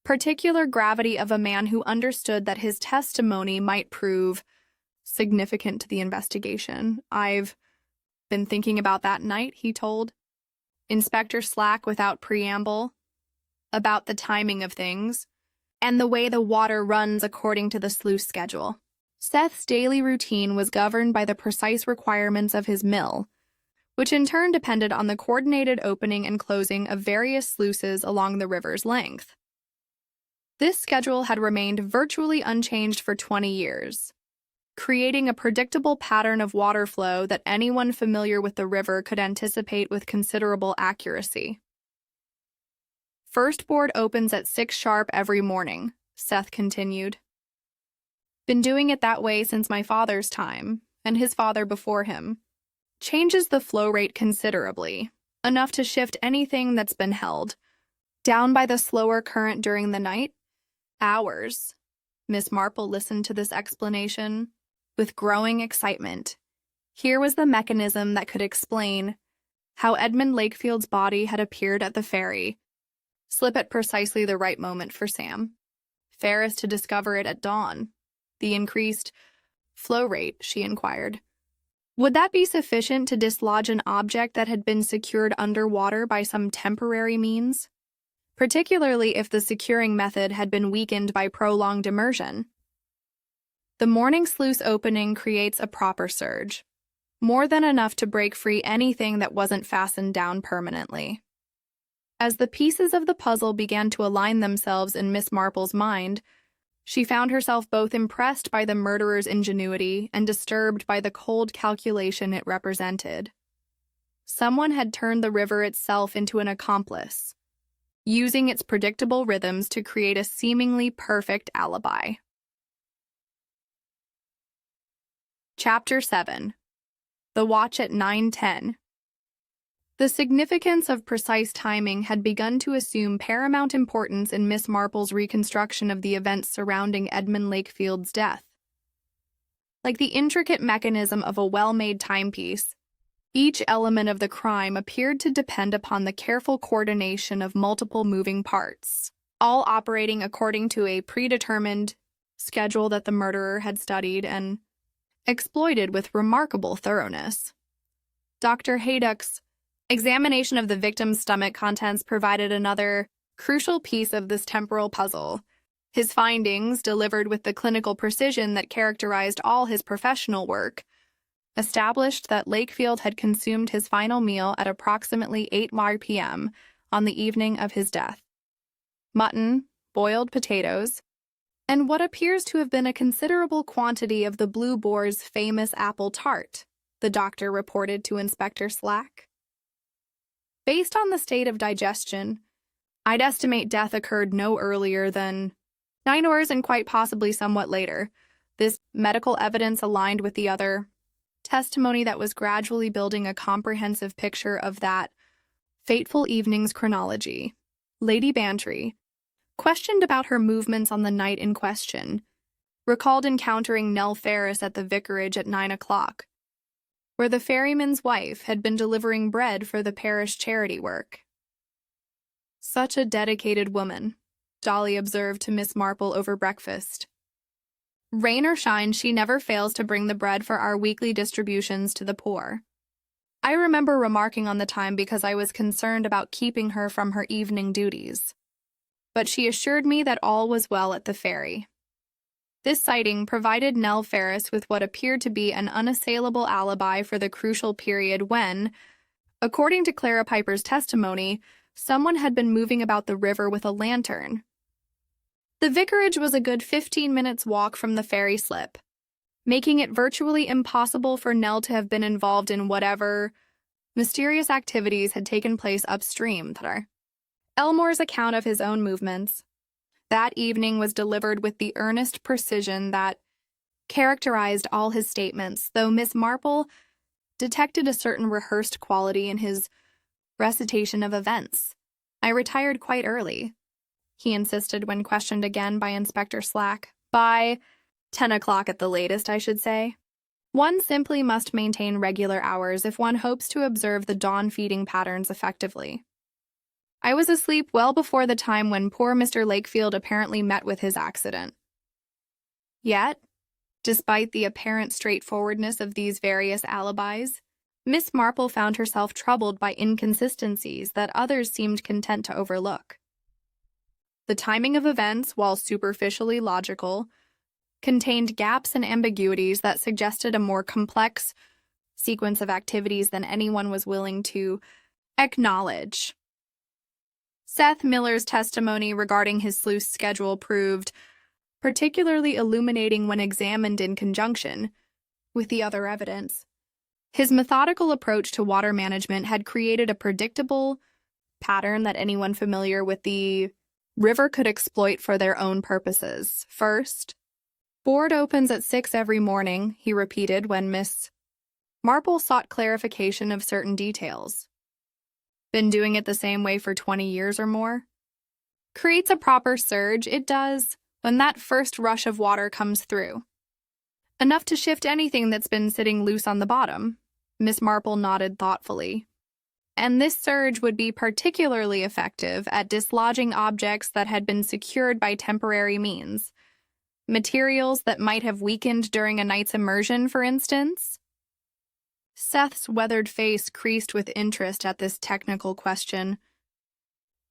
particular gravity of a man who understood that his testimony might prove significant to the investigation. "I've been thinking about that night," he told Inspector Slack without preamble, "about the timing of things and the way the water runs according to the sluice schedule." Seth's daily routine was governed by the precise requirements of his mill, which in turn depended on the coordinated opening and closing of various sluices along the river's length. This schedule had remained virtually unchanged for 20 years, creating a predictable pattern of water flow that anyone familiar with the river could anticipate with considerable accuracy. "First board opens at 6 sharp every morning," Seth continued. "Been doing it that way since my father's time, and his father before him. Changes the flow rate considerably, enough to shift anything that's been held down by the slower current during the night. Hours." Miss Marple listened to this explanation with growing excitement. Here was the mechanism that could explain how Edmund Lakefield's body had appeared at the ferry slip at precisely the right moment for Sam Ferris to discover it at dawn. "The increased flow rate," she inquired. "Would that be sufficient to dislodge an object that had been secured underwater by some temporary means? Particularly if the securing method had been weakened by prolonged immersion." "The morning sluice opening creates a proper surge, more than enough to break free anything that wasn't fastened down permanently." As the pieces of the puzzle began to align themselves in Miss Marple's mind, she found herself both impressed by the murderer's ingenuity and disturbed by the cold calculation it represented. Someone had turned the river itself into an accomplice, using its predictable rhythms to create a seemingly perfect alibi. Chapter 7. The Watch at 9:10. The significance of precise timing had begun to assume paramount importance in Miss Marple's reconstruction of the events surrounding Edmund Lakefield's death. Like the intricate mechanism of a well-made timepiece, each element of the crime appeared to depend upon the careful coordination of multiple moving parts, all operating according to a predetermined schedule that the murderer had studied and exploited with remarkable thoroughness. Dr. Haydock's examination of the victim's stomach contents provided another crucial piece of this temporal puzzle. His findings, delivered with the clinical precision that characterized all his professional work, established that Lakefield had consumed his final meal at approximately 8 p.m. on the evening of his death. Mutton, boiled potatoes, and what appears to have been a considerable quantity of the Blue Boar's famous apple tart, the doctor reported to Inspector Slack. "Based on the state of digestion, I'd estimate death occurred no earlier than 9 hours and quite possibly somewhat later." This medical evidence aligned with the other testimony that was gradually building a comprehensive picture of that fateful evening's chronology. Lady Bantry, questioned about her movements on the night in question, recalled encountering Nell Ferris at the vicarage at 9 o'clock, where the ferryman's wife had been delivering bread for the parish charity work. "Such a dedicated woman," Dolly observed to Miss Marple over breakfast. "Rain or shine, she never fails to bring the bread for our weekly distributions to the poor. I remember remarking on the time because I was concerned about keeping her from her evening duties. But she assured me that all was well at the ferry." This sighting provided Nell Ferris with what appeared to be an unassailable alibi for the crucial period when, according to Clara Piper's testimony, someone had been moving about the river with a lantern. The vicarage was a good 15 minutes' walk from the ferry slip, making it virtually impossible for Nell to have been involved in whatever mysterious activities had taken place upstream. Elmore's account of his own movements that evening was delivered with the earnest precision that characterized all his statements, though Miss Marple detected a certain rehearsed quality in his recitation of events. "I retired quite early," he insisted when questioned again by Inspector Slack. "By 10 o'clock at the latest, I should say. One simply must maintain regular hours if one hopes to observe the dawn feeding patterns effectively. I was asleep well before the time when poor Mr. Lakefield apparently met with his accident. Yet, despite the apparent straightforwardness of these various alibis, Miss Marple found herself troubled by inconsistencies that others seemed content to overlook. The timing of events, while superficially logical, contained gaps and ambiguities that suggested a more complex sequence of activities than anyone was willing to acknowledge. Seth Miller's testimony regarding his sleuth's schedule proved particularly illuminating when examined in conjunction with the other evidence. His methodical approach to water management had created a predictable pattern that anyone familiar with the river could exploit for their own purposes. First, "Board opens at 6 every morning," he repeated when Miss Marple sought clarification of certain details. "Been doing it the same way for 20 years or more?" "Creates a proper surge, it does, when that first rush of water comes through. Enough to shift anything that's been sitting loose on the bottom." Miss Marple nodded thoughtfully. "And this surge would be particularly effective at dislodging objects that had been secured by temporary means. Materials that might have weakened during a night's immersion, for instance?" Seth's weathered face creased with interest at this technical question.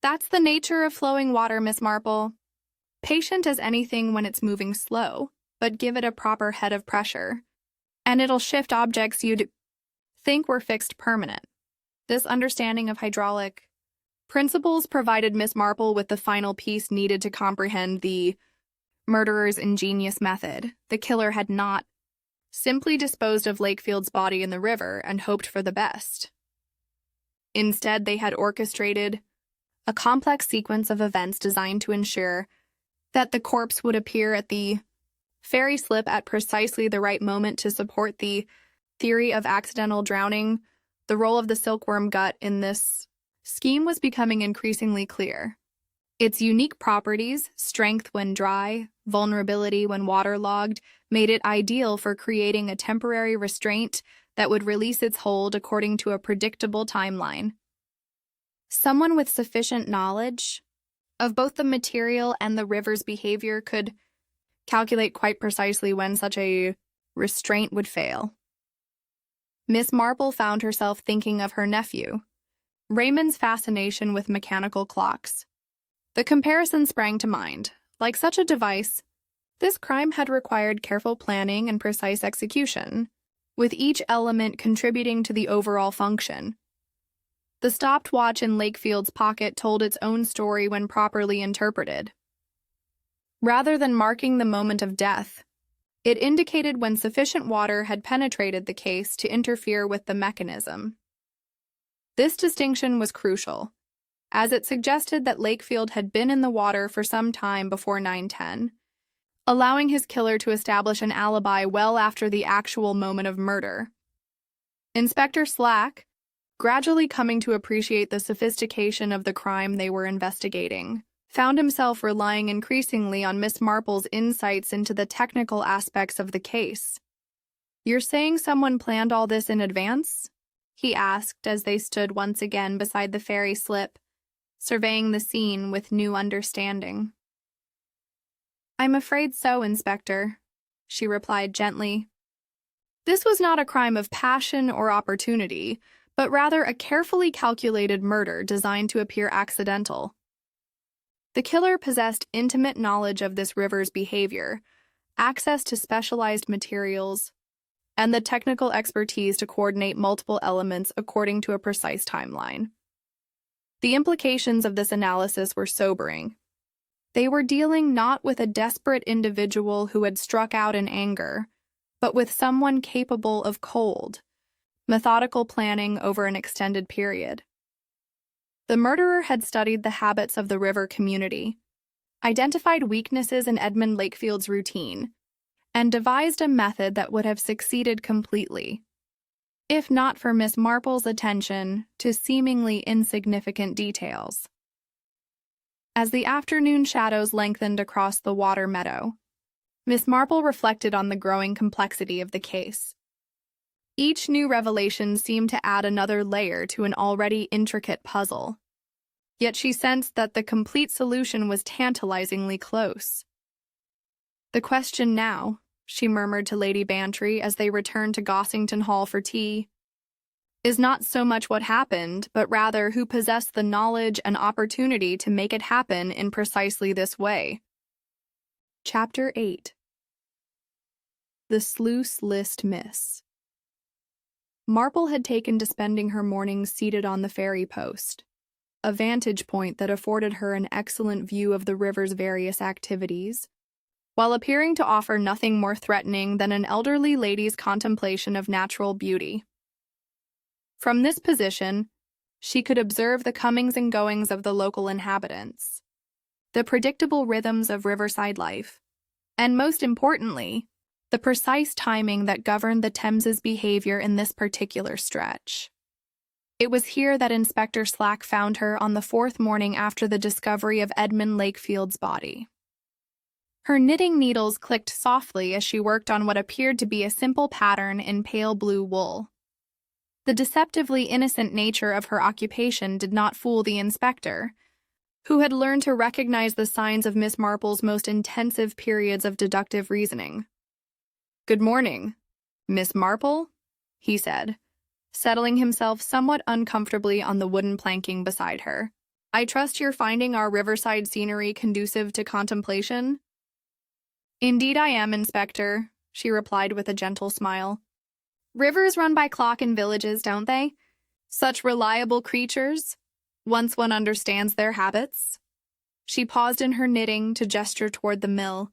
"That's the nature of flowing water, Miss Marple. Patient as anything when it's moving slow, but give it a proper head of pressure, and it'll shift objects you'd think were fixed permanent." This understanding of hydraulic principles provided Miss Marple with the final piece needed to comprehend the murderer's ingenious method. The killer had not simply disposed of Lakefield's body in the river and hoped for the best. Instead, they had orchestrated a complex sequence of events designed to ensure that the corpse would appear at the ferry slip at precisely the right moment to support the theory of accidental drowning. The role of the silkworm gut in this scheme was becoming increasingly clear. Its unique properties, strength when dry, vulnerability when waterlogged, made it ideal for creating a temporary restraint that would release its hold according to a predictable timeline. Someone with sufficient knowledge of both the material and the river's behavior could calculate quite precisely when such a restraint would fail. Miss Marple found herself thinking of her nephew, Raymond's fascination with mechanical clocks. The comparison sprang to mind. Like such a device, this crime had required careful planning and precise execution, with each element contributing to the overall function. The stopped watch in Lakefield's pocket told its own story when properly interpreted. Rather than marking the moment of death, it indicated when sufficient water had penetrated the case to interfere with the mechanism. This distinction was crucial, as it suggested that Lakefield had been in the water for some time before 9:10, allowing his killer to establish an alibi well after the actual moment of murder. Inspector Slack, gradually coming to appreciate the sophistication of the crime they were investigating, found himself relying increasingly on Miss Marple's insights into the technical aspects of the case. "You're saying someone planned all this in advance?" he asked as they stood once again beside the ferry slip, surveying the scene with new understanding. "I'm afraid so, Inspector," she replied gently. "This was not a crime of passion or opportunity, but rather a carefully calculated murder designed to appear accidental. The killer possessed intimate knowledge of this river's behavior, access to specialized materials, and the technical expertise to coordinate multiple elements according to a precise timeline. The implications of this analysis were sobering. They were dealing not with a desperate individual who had struck out in anger, but with someone capable of cold, methodical planning over an extended period. The murderer had studied the habits of the river community, identified weaknesses in Edmund Lakefield's routine, and devised a method that would have succeeded completely, if not for Miss Marple's attention to seemingly insignificant details. As the afternoon shadows lengthened across the water meadow, Miss Marple reflected on the growing complexity of the case. Each new revelation seemed to add another layer to an already intricate puzzle. Yet she sensed that the complete solution was tantalizingly close. "The question now," she murmured to Lady Bantry as they returned to Gossington Hall for tea, "is not so much what happened, but rather who possessed the knowledge and opportunity to make it happen in precisely this way." Chapter 8. The Sluice List Miss. Marple had taken to spending her mornings seated on the ferry post, a vantage point that afforded her an excellent view of the river's various activities, while appearing to offer nothing more threatening than an elderly lady's contemplation of natural beauty. From this position, she could observe the comings and goings of the local inhabitants, the predictable rhythms of riverside life, and most importantly, the precise timing that governed the Thames's behavior in this particular stretch. It was here that Inspector Slack found her on the fourth morning after the discovery of Edmund Lakefield's body. Her knitting needles clicked softly as she worked on what appeared to be a simple pattern in pale blue wool. The deceptively innocent nature of her occupation did not fool the inspector, who had learned to recognize the signs of Miss Marple's most intensive periods of deductive reasoning. "Good morning, Miss Marple," he said, settling himself somewhat uncomfortably on the wooden planking beside her. "I trust you're finding our riverside scenery conducive to contemplation?" "Indeed I am, Inspector," she replied with a gentle smile. "Rivers run by clock in villages, don't they? Such reliable creatures, once one understands their habits." She paused in her knitting to gesture toward the mill,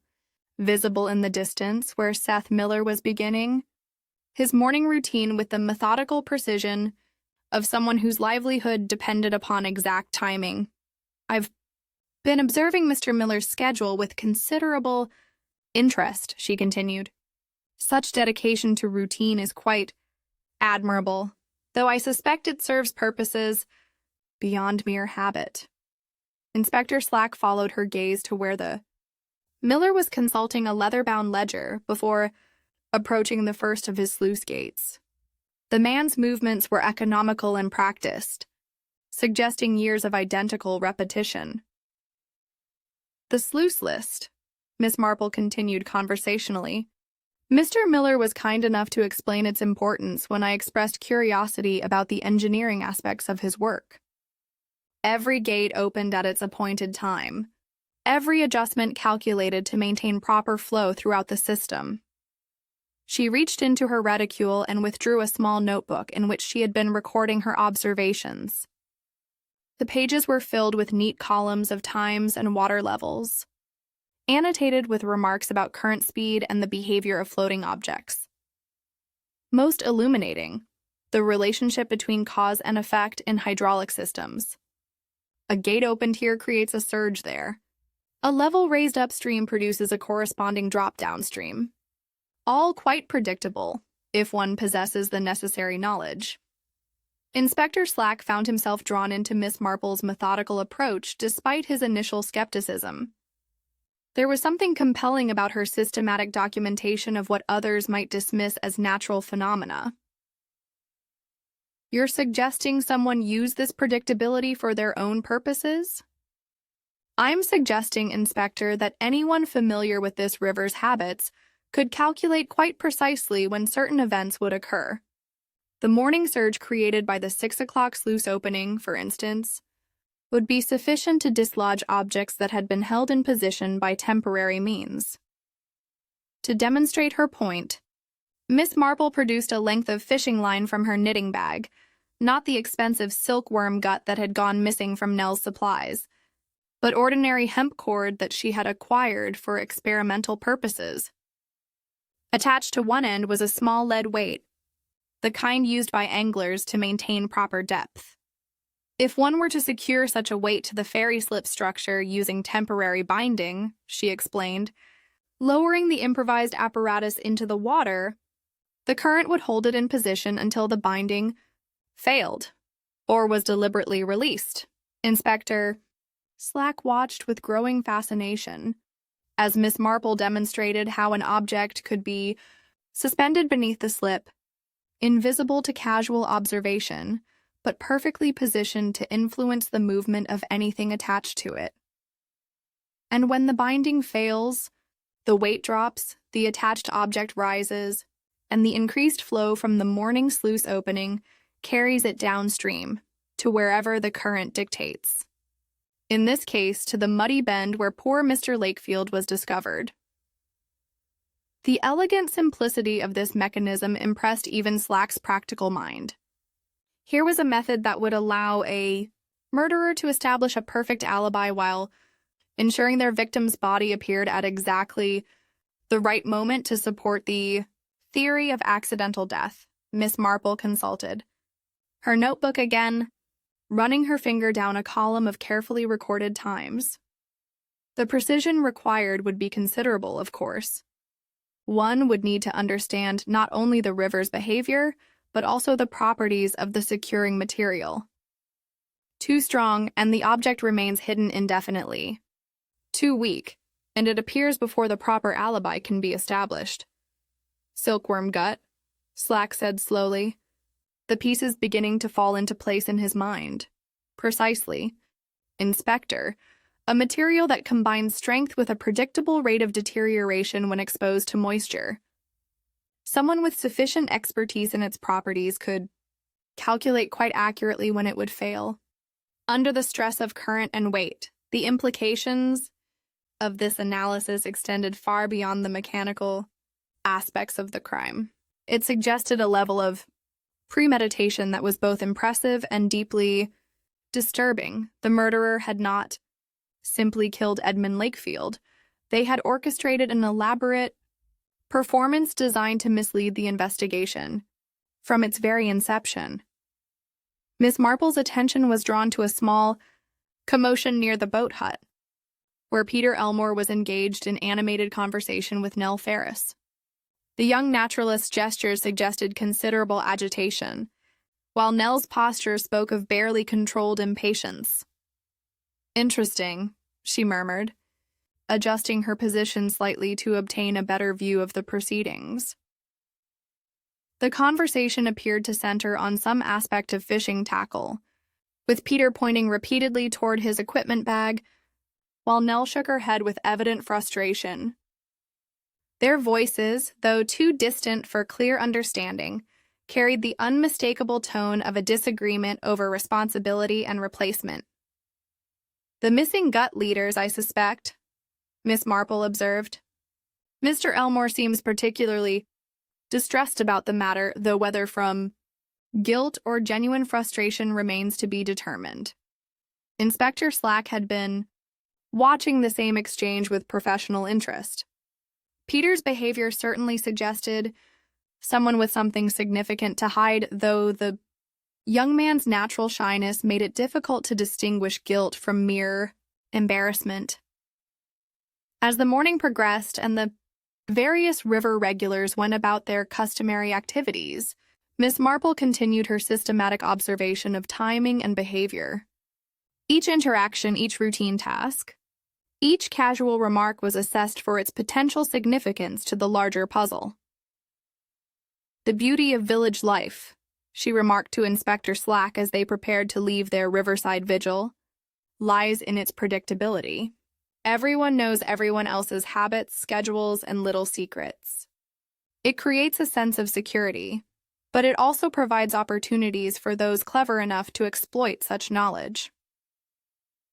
visible in the distance where Seth Miller was beginning his morning routine with the methodical precision of someone whose livelihood depended upon exact timing. "I've been observing Mr. Miller's schedule with considerable interest," she continued. "Such dedication to routine is quite admirable, though I suspect it serves purposes beyond mere habit." Inspector Slack followed her gaze to where the Miller was consulting a leather-bound ledger before approaching the first of his sluice gates. The man's movements were economical and practiced, suggesting years of identical repetition. "The sluice list," Miss Marple continued conversationally. "Mr. Miller was kind enough to explain its importance when I expressed curiosity about the engineering aspects of his work. Every gate opened at its appointed time, every adjustment calculated to maintain proper flow throughout the system." She reached into her reticule and withdrew a small notebook in which she had been recording her observations. The pages were filled with neat columns of times and water levels, annotated with remarks about current speed and the behavior of floating objects. Most illuminating, the relationship between cause and effect in hydraulic systems. A gate opened here creates a surge there. A level raised upstream produces a corresponding drop downstream. All quite predictable, if one possesses the necessary knowledge. Inspector Slack found himself drawn into Miss Marple's methodical approach despite his initial skepticism. There was something compelling about her systematic documentation of what others might dismiss as natural phenomena. "You're suggesting someone use this predictability for their own purposes?" "I'm suggesting, Inspector, that anyone familiar with this river's habits could calculate quite precisely when certain events would occur. The morning surge created by the 6 o'clock sluice opening, for instance, would be sufficient to dislodge objects that had been held in position by temporary means." To demonstrate her point, Miss Marple produced a length of fishing line from her knitting bag, not the expensive silkworm gut that had gone missing from Nell's supplies, but ordinary hemp cord that she had acquired for experimental purposes. Attached to one end was a small lead weight, the kind used by anglers to maintain proper depth. If one were to secure such a weight to the ferry slip structure using temporary binding, she explained, lowering the improvised apparatus into the water, the current would hold it in position until the binding failed or was deliberately released. Inspector Slack watched with growing fascination as Miss Marple demonstrated how an object could be suspended beneath the slip, invisible to casual observation, but perfectly positioned to influence the movement of anything attached to it. And when the binding fails, the weight drops, the attached object rises, and the increased flow from the morning sluice opening carries it downstream to wherever the current dictates. In this case, to the muddy bend where poor Mr. Lakefield was discovered. The elegant simplicity of this mechanism impressed even Slack's practical mind. Here was a method that would allow a murderer to establish a perfect alibi while ensuring their victim's body appeared at exactly the right moment to support the theory of accidental death. Miss Marple consulted her notebook again, running her finger down a column of carefully recorded times. The precision required would be considerable, of course. One would need to understand not only the river's behavior, but also the properties of the securing material. Too strong, and the object remains hidden indefinitely. Too weak, and it appears before the proper alibi can be established. Silkworm gut, Slack said slowly, the pieces beginning to fall into place in his mind. Precisely. Inspector, a material that combines strength with a predictable rate of deterioration when exposed to moisture. Someone with sufficient expertise in its properties could calculate quite accurately when it would fail. Under the stress of current and weight, the implications of this analysis extended far beyond the mechanical aspects of the crime. It suggested a level of premeditation that was both impressive and deeply disturbing. The murderer had not simply killed Edmund Lakefield. They had orchestrated an elaborate performance designed to mislead the investigation from its very inception. Miss Marple's attention was drawn to a small commotion near the boat hut, where Peter Elmore was engaged in animated conversation with Nell Ferris. The young naturalist's gestures suggested considerable agitation, while Nell's posture spoke of barely controlled impatience. "Interesting," she murmured, adjusting her position slightly to obtain a better view of the proceedings. The conversation appeared to center on some aspect of fishing tackle, with Peter pointing repeatedly toward his equipment bag, while Nell shook her head with evident frustration. Their voices, though too distant for clear understanding, carried the unmistakable tone of a disagreement over responsibility and replacement. "The missing gut leaders, I suspect," Miss Marple observed. "Mr. Elmore seems particularly distressed about the matter, though whether from guilt or genuine frustration remains to be determined." Inspector Slack had been watching the same exchange with professional interest. Peter's behavior certainly suggested someone with something significant to hide, though the young man's natural shyness made it difficult to distinguish guilt from mere embarrassment. As the morning progressed and the various river regulars went about their customary activities, Miss Marple continued her systematic observation of timing and behavior. Each interaction, each routine task, each casual remark was assessed for its potential significance to the larger puzzle. "The beauty of village life," she remarked to Inspector Slack as they prepared to leave their riverside vigil, "lies in its predictability. Everyone knows everyone else's habits, schedules, and little secrets. It creates a sense of security, but it also provides opportunities for those clever enough to exploit such knowledge."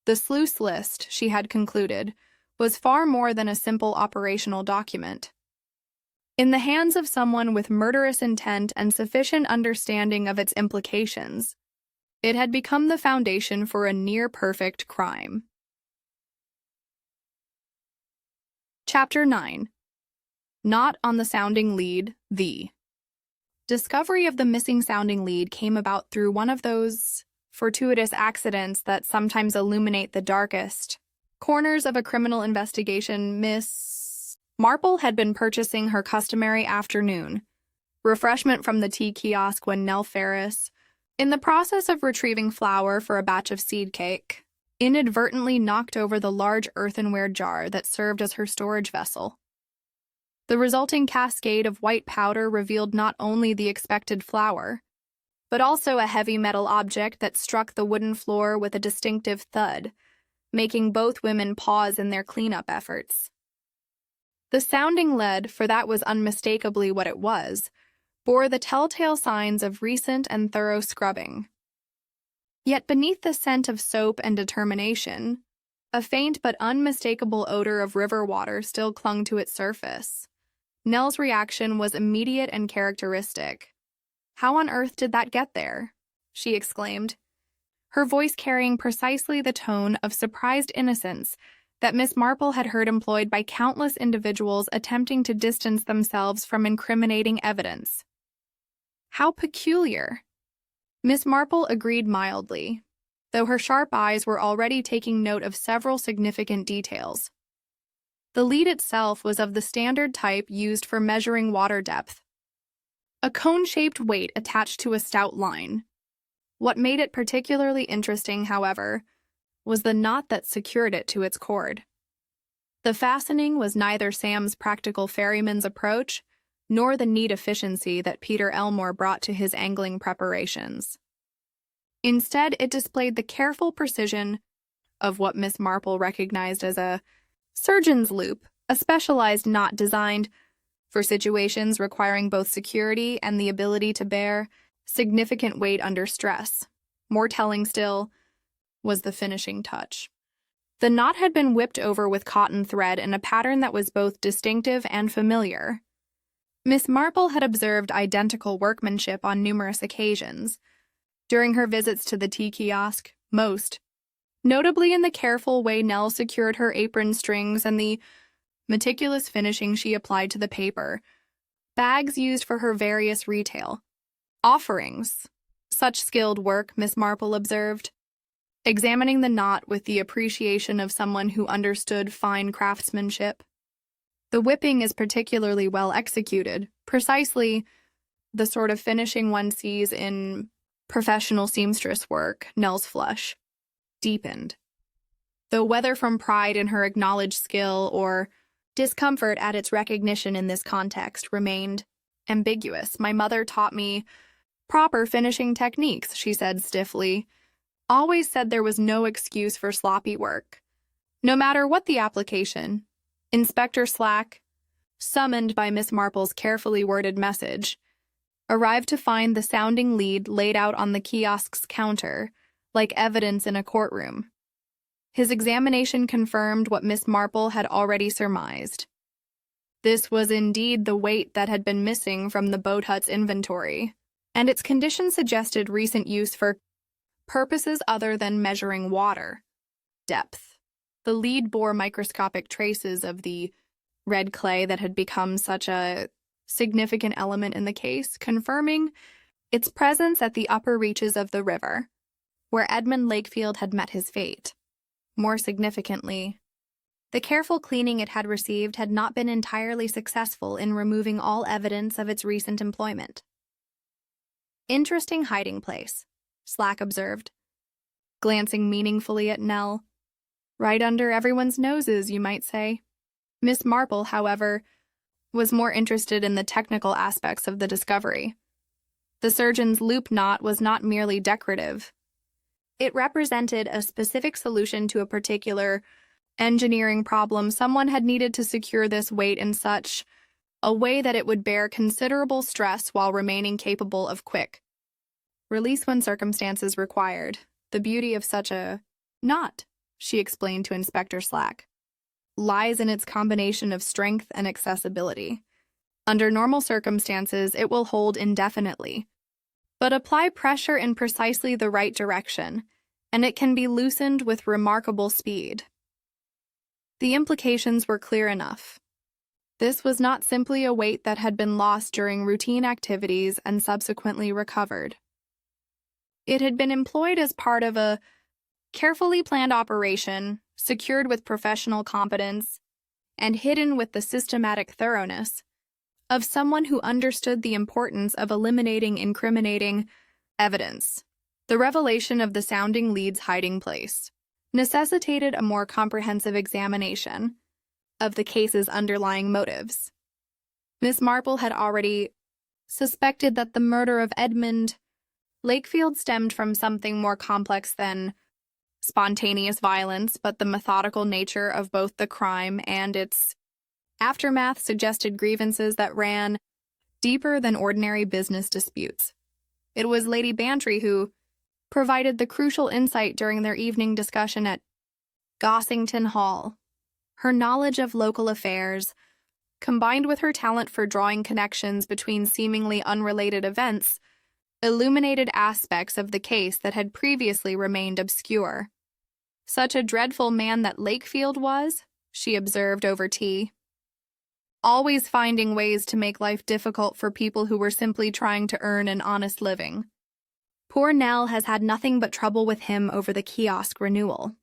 The sluice list, she had concluded, was far more than a simple operational document. In the hands of someone with murderous intent and sufficient understanding of its implications, it had become the foundation for a near-perfect crime. Chapter 9. Not on the sounding lead, the discovery of the missing sounding lead came about through one of those fortuitous accidents that sometimes illuminate the darkest corners of a criminal investigation. Miss Marple had been purchasing her customary afternoon refreshment from the tea kiosk when Nell Ferris, in the process of retrieving flour for a batch of seed cake, inadvertently knocked over the large earthenware jar that served as her storage vessel. The resulting cascade of white powder revealed not only the expected flour, but also a heavy metal object that struck the wooden floor with a distinctive thud, making both women pause in their cleanup efforts. The sounding lead, for that was unmistakably what it was, bore the telltale signs of recent and thorough scrubbing. Yet beneath the scent of soap and determination, a faint but unmistakable odor of river water still clung to its surface. Nell's reaction was immediate and characteristic. "How on earth did that get there?" she exclaimed, her voice carrying precisely the tone of surprised innocence that Miss Marple had heard employed by countless individuals attempting to distance themselves from incriminating evidence. "How peculiar." Miss Marple agreed mildly, though her sharp eyes were already taking note of several significant details. The lead itself was of the standard type used for measuring water depth, a cone-shaped weight attached to a stout line. What made it particularly interesting, however, was the knot that secured it to its cord. The fastening was neither Sam's practical ferryman's approach nor the neat efficiency that Peter Elmore brought to his angling preparations. Instead, it displayed the careful precision of what Miss Marple recognized as a surgeon's loop, a specialized knot designed for situations requiring both security and the ability to bear significant weight under stress. More telling still was the finishing touch. The knot had been whipped over with cotton thread in a pattern that was both distinctive and familiar. Miss Marple had observed identical workmanship on numerous occasions during her visits to the tea kiosk, most notably in the careful way Nell secured her apron strings and the meticulous finishing she applied to the paper bags used for her various retail offerings. Such skilled work, Miss Marple observed, examining the knot with the appreciation of someone who understood fine craftsmanship. The whipping is particularly well executed, precisely the sort of finishing one sees in professional seamstress work. Nell's flush deepened, though whether from pride in her acknowledged skill or discomfort at its recognition in this context remained ambiguous. "My mother taught me proper finishing techniques," she said stiffly. "Always said there was no excuse for sloppy work, no matter what the application." Inspector Slack, summoned by Miss Marple's carefully worded message, arrived to find the sounding lead laid out on the kiosk's counter, like evidence in a courtroom. His examination confirmed what Miss Marple had already surmised. This was indeed the weight that had been missing from the boat hut's inventory, and its condition suggested recent use for purposes other than measuring water depth. The lead bore microscopic traces of the red clay that had become such a significant element in the case, confirming its presence at the upper reaches of the river, where Edmund Lakefield had met his fate. More significantly, the careful cleaning it had received had not been entirely successful in removing all evidence of its recent employment. "Interesting hiding place," Slack observed, glancing meaningfully at Nell. "Right under everyone's noses, you might say." Miss Marple, however, was more interested in the technical aspects of the discovery. The surgeon's loop knot was not merely decorative. It represented a specific solution to a particular engineering problem. Someone had needed to secure this weight in such a way that it would bear considerable stress while remaining capable of quick release when circumstances required. "The beauty of such a knot," she explained to Inspector Slack, "lies in its combination of strength and accessibility. Under normal circumstances, it will hold indefinitely, but apply pressure in precisely the right direction, and it can be loosened with remarkable speed." The implications were clear enough. This was not simply a weight that had been lost during routine activities and subsequently recovered. It had been employed as part of a carefully planned operation, secured with professional competence, and hidden with the systematic thoroughness of someone who understood the importance of eliminating incriminating evidence. The revelation of the sounding lead's hiding place necessitated a more comprehensive examination of the case's underlying motives. Miss Marple had already suspected that the murder of Edmund Lakefield stemmed from something more complex than spontaneous violence, but the methodical nature of both the crime and its aftermath suggested grievances that ran deeper than ordinary business disputes. It was Lady Bantry who provided the crucial insight during their evening discussion at Gossington Hall. Her knowledge of local affairs, combined with her talent for drawing connections between seemingly unrelated events, illuminated aspects of the case that had previously remained obscure. "Such a dreadful man that Lakefield was," she observed over tea. "Always finding ways to make life difficult for people who were simply trying to earn an honest living. Poor Nell has had nothing but trouble with him over the kiosk renewal."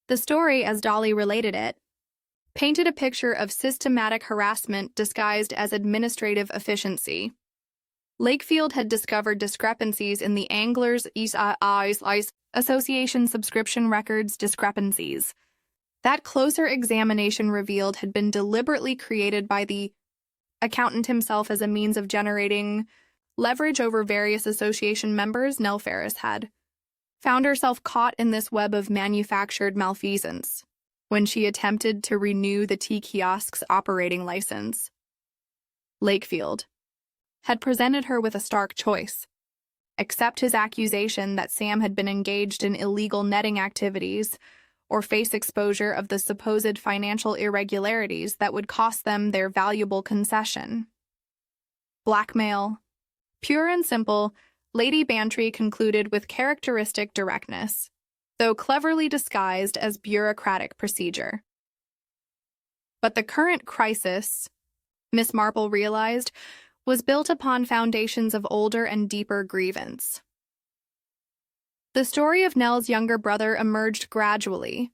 The story, as Dolly related it, painted a picture of systematic harassment disguised as administrative efficiency. Lakefield had discovered discrepancies in the Anglers Association subscription records discrepancies that closer examination revealed had been deliberately created by the accountant himself as a means of generating leverage over various association members. Nell Ferris had found herself caught in this web of manufactured malfeasance when she attempted to renew the tea kiosk's operating license. Lakefield had presented her with a stark choice: accept his accusation that Sam had been engaged in illegal netting activities, or face exposure of the supposed financial irregularities that would cost them their valuable concession. Blackmail. Pure and simple, Lady Bantry concluded with characteristic directness, though cleverly disguised as bureaucratic procedure. But the current crisis, Miss Marple realized, was built upon foundations of older and deeper grievance. The story of Nell's younger brother emerged gradually,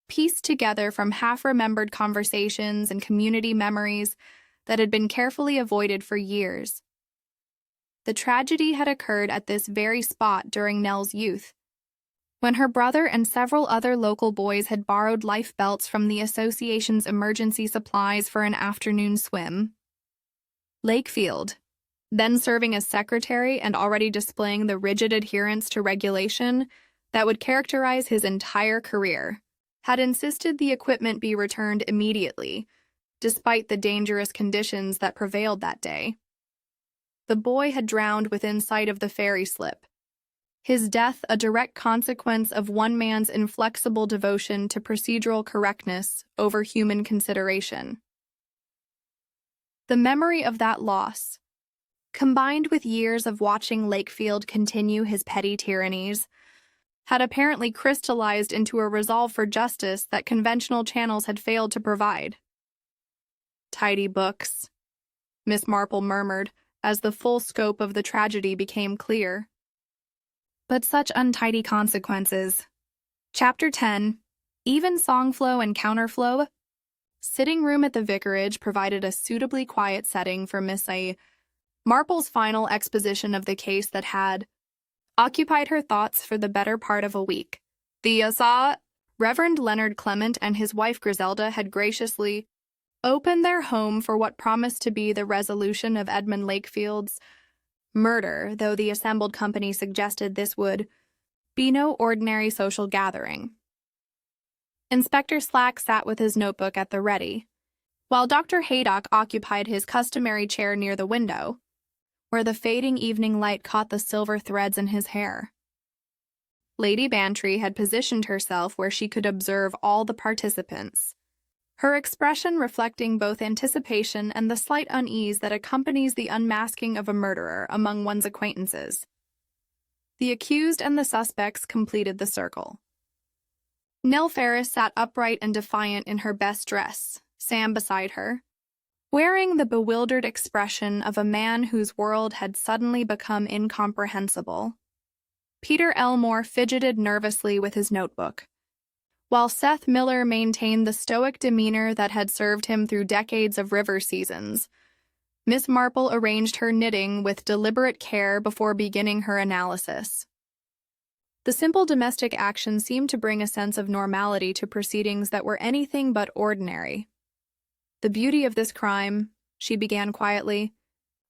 pieced together from half-remembered conversations and community memories that had been carefully avoided for years. The tragedy had occurred at this very spot during Nell's youth, when her brother and several other local boys had borrowed life belts from the association's emergency supplies for an afternoon swim. Lakefield, then serving as secretary and already displaying the rigid adherence to regulation that would characterize his entire career, had insisted the equipment be returned immediately, despite the dangerous conditions that prevailed that day. The boy had drowned within sight of the ferry slip, his death a direct consequence of one man's inflexible devotion to procedural correctness over human consideration. The memory of that loss, combined with years of watching Lakefield continue his petty tyrannies, had apparently crystallized into a resolve for justice that conventional channels had failed to provide. "Tidy books," Miss Marple murmured, as the full scope of the tragedy became clear. But such untidy consequences. Chapter 10. Even songflow and counterflow. Sitting room at the vicarage provided a suitably quiet setting for Miss Marple's final exposition of the case that had occupied her thoughts for the better part of a week. The Reverend Leonard Clement and his wife Griselda had graciously opened their home for what promised to be the resolution of Edmund Lakefield's murder, though the assembled company suggested this would be no ordinary social gathering. Inspector Slack sat with his notebook at the ready, while Dr. Haydock occupied his customary chair near the window, where the fading evening light caught the silver threads in his hair. Lady Bantry had positioned herself where she could observe all the participants, her expression reflecting both anticipation and the slight unease that accompanies the unmasking of a murderer among one's acquaintances. The accused and the suspects completed the circle. Nell Ferris sat upright and defiant in her best dress, Sam beside her, wearing the bewildered expression of a man whose world had suddenly become incomprehensible. Peter Elmore fidgeted nervously with his notebook, while Seth Miller maintained the stoic demeanor that had served him through decades of river seasons. Miss Marple arranged her knitting with deliberate care before beginning her analysis. The simple domestic action seemed to bring a sense of normality to proceedings that were anything but ordinary. The beauty of this crime, she began quietly,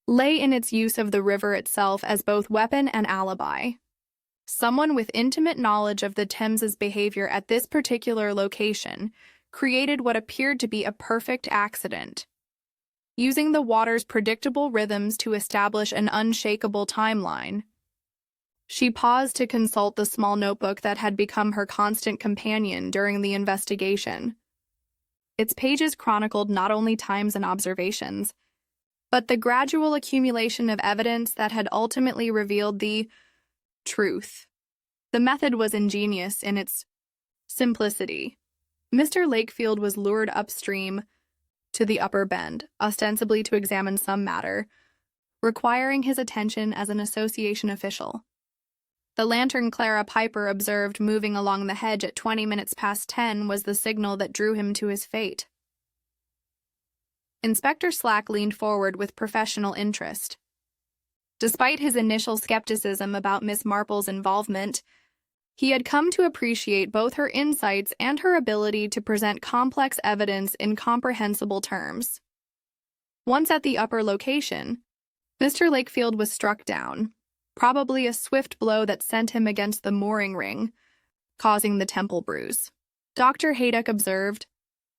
lay in its use of the river itself as both weapon and alibi. Someone with intimate knowledge of the Thames's behavior at this particular location created what appeared to be a perfect accident, using the water's predictable rhythms to establish an unshakable timeline. She paused to consult the small notebook that had become her constant companion during the investigation. Its pages chronicled not only times and observations, but the gradual accumulation of evidence that had ultimately revealed the truth. The method was ingenious in its simplicity. Mr. Lakefield was lured upstream to the upper bend, ostensibly to examine some matter, requiring his attention as an association official. The lantern Clara Piper observed moving along the hedge at 20 minutes past 10 was the signal that drew him to his fate. Inspector Slack leaned forward with professional interest. Despite his initial skepticism about Miss Marple's involvement, he had come to appreciate both her insights and her ability to present complex evidence in comprehensible terms. Once at the upper location, Mr. Lakefield was struck down, probably a swift blow that sent him against the mooring ring, causing the temple bruise. Dr. Haydock observed,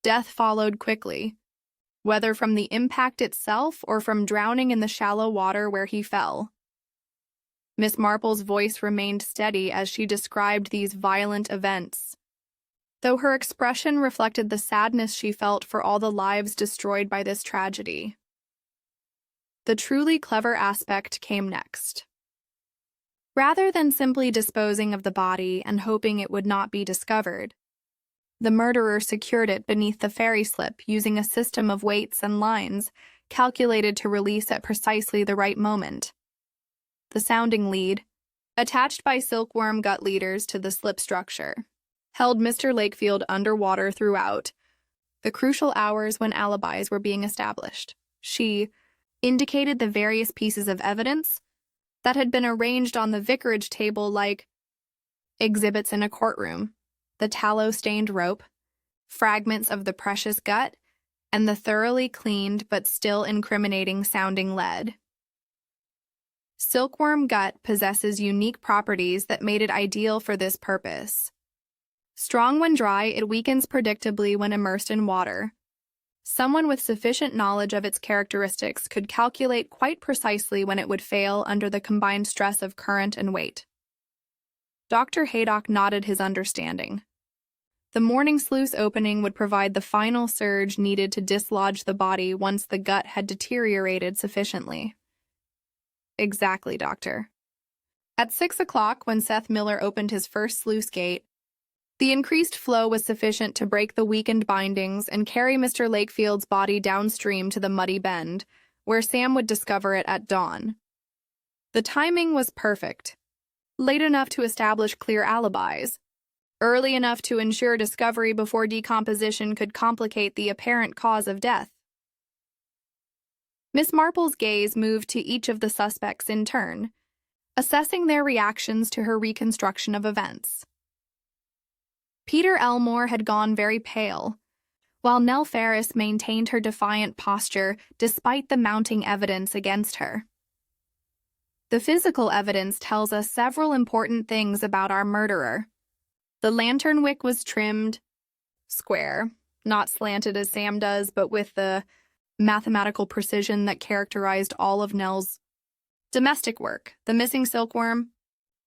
death followed quickly, whether from the impact itself or from drowning in the shallow water where he fell. Miss Marple's voice remained steady as she described these violent events, though her expression reflected the sadness she felt for all the lives destroyed by this tragedy. The truly clever aspect came next. Rather than simply disposing of the body and hoping it would not be discovered, the murderer secured it beneath the ferry slip using a system of weights and lines calculated to release at precisely the right moment. The sounding lead, attached by silkworm gut leaders to the slip structure, held Mr. Lakefield underwater throughout the crucial hours when alibis were being established. She indicated the various pieces of evidence that had been arranged on the vicarage table like exhibits in a courtroom, the tallow-stained rope, fragments of the precious gut, and the thoroughly cleaned but still incriminating sounding lead. Silkworm gut possesses unique properties that made it ideal for this purpose. Strong when dry, it weakens predictably when immersed in water. Someone with sufficient knowledge of its characteristics could calculate quite precisely when it would fail under the combined stress of current and weight. Dr. Haydock nodded his understanding. The morning sluice opening would provide the final surge needed to dislodge the body once the gut had deteriorated sufficiently. Exactly, Doctor. At 6 o'clock, when Seth Miller opened his first sluice gate, the increased flow was sufficient to break the weakened bindings and carry Mr. Lakefield's body downstream to the muddy bend, where Sam would discover it at dawn. The timing was perfect. Late enough to establish clear alibis, early enough to ensure discovery before decomposition could complicate the apparent cause of death. Miss Marple's gaze moved to each of the suspects in turn, assessing their reactions to her reconstruction of events. Peter Elmore had gone very pale, while Nell Ferris maintained her defiant posture despite the mounting evidence against her. The physical evidence tells us several important things about our murderer. The lantern wick was trimmed square, not slanted as Sam does, but with the mathematical precision that characterized all of Nell's domestic work. The missing silkworm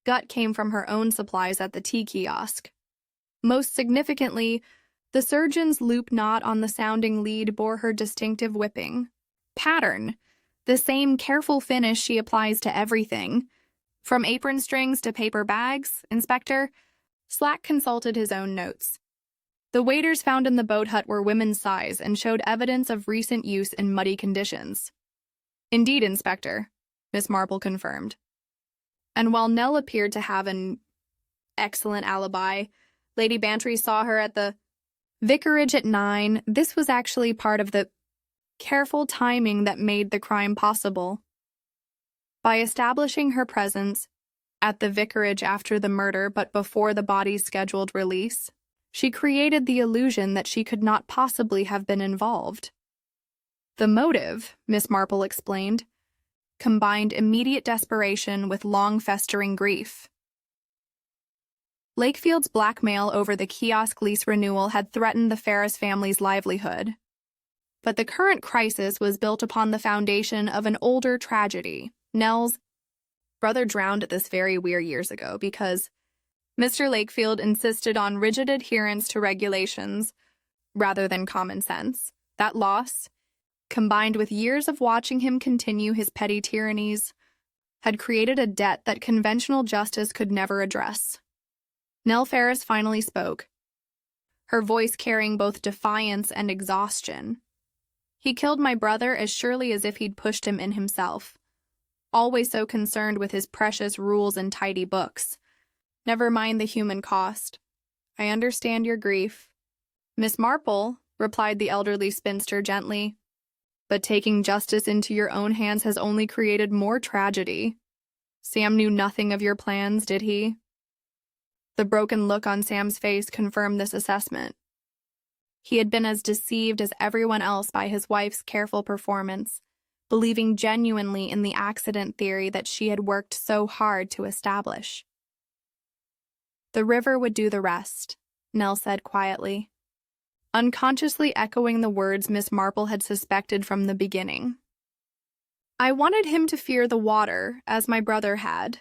gut came from her own supplies at the tea kiosk. Most significantly, the surgeon's loop knot on the sounding lead bore her distinctive whipping pattern, the same careful finish she applies to everything. From apron strings to paper bags, Inspector Slack consulted his own notes. The waiters found in the boat hut were women's size and showed evidence of recent use in muddy conditions. Indeed, Inspector, Miss Marple confirmed. And while Nell appeared to have an excellent alibi, Lady Bantry saw her at the vicarage at 9. This was actually part of the careful timing that made the crime possible. By establishing her presence at the vicarage after the murder but before the body's scheduled release, she created the illusion that she could not possibly have been involved. The motive, Miss Marple explained, combined immediate desperation with long-festering grief. Lakefield's blackmail over the kiosk lease renewal had threatened the Ferris family's livelihood. But the current crisis was built upon the foundation of an older tragedy. Nell's brother drowned at this very weir years ago because Mr. Lakefield insisted on rigid adherence to regulations rather than common sense. That loss, combined with years of watching him continue his petty tyrannies, had created a debt that conventional justice could never address. Nell Ferris finally spoke, her voice carrying both defiance and exhaustion. He killed my brother as surely as if he'd pushed him in himself, always so concerned with his precious rules and tidy books. Never mind the human cost. I understand your grief. Miss Marple, replied the elderly spinster gently, but taking justice into your own hands has only created more tragedy. Sam knew nothing of your plans, did he? The broken look on Sam's face confirmed this assessment. He had been as deceived as everyone else by his wife's careful performance, believing genuinely in the accident theory that she had worked so hard to establish. The river would do the rest, Nell said quietly, unconsciously echoing the words Miss Marple had suspected from the beginning. I wanted him to fear the water, as my brother had.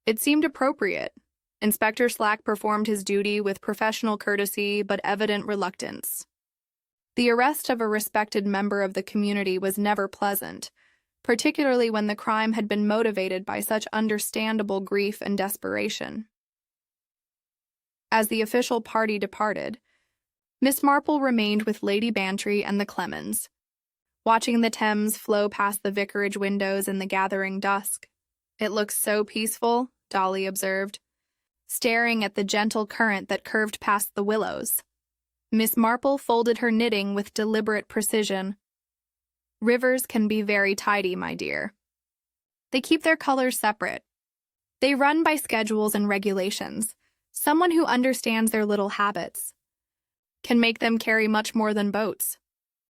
It seemed appropriate. Inspector Slack performed his duty with professional courtesy but evident reluctance. The arrest of a respected member of the community was never pleasant, particularly when the crime had been motivated by such understandable grief and desperation. As the official party departed, Miss Marple remained with Lady Bantry and the Clemens, watching the Thames flow past the vicarage windows in the gathering dusk. It looks so peaceful, Dolly observed, staring at the gentle current that curved past the willows. Miss Marple folded her knitting with deliberate precision. Rivers can be very tidy, my dear. They keep their colors separate. They run by schedules and regulations. Someone who understands their little habits can make them carry much more than boats.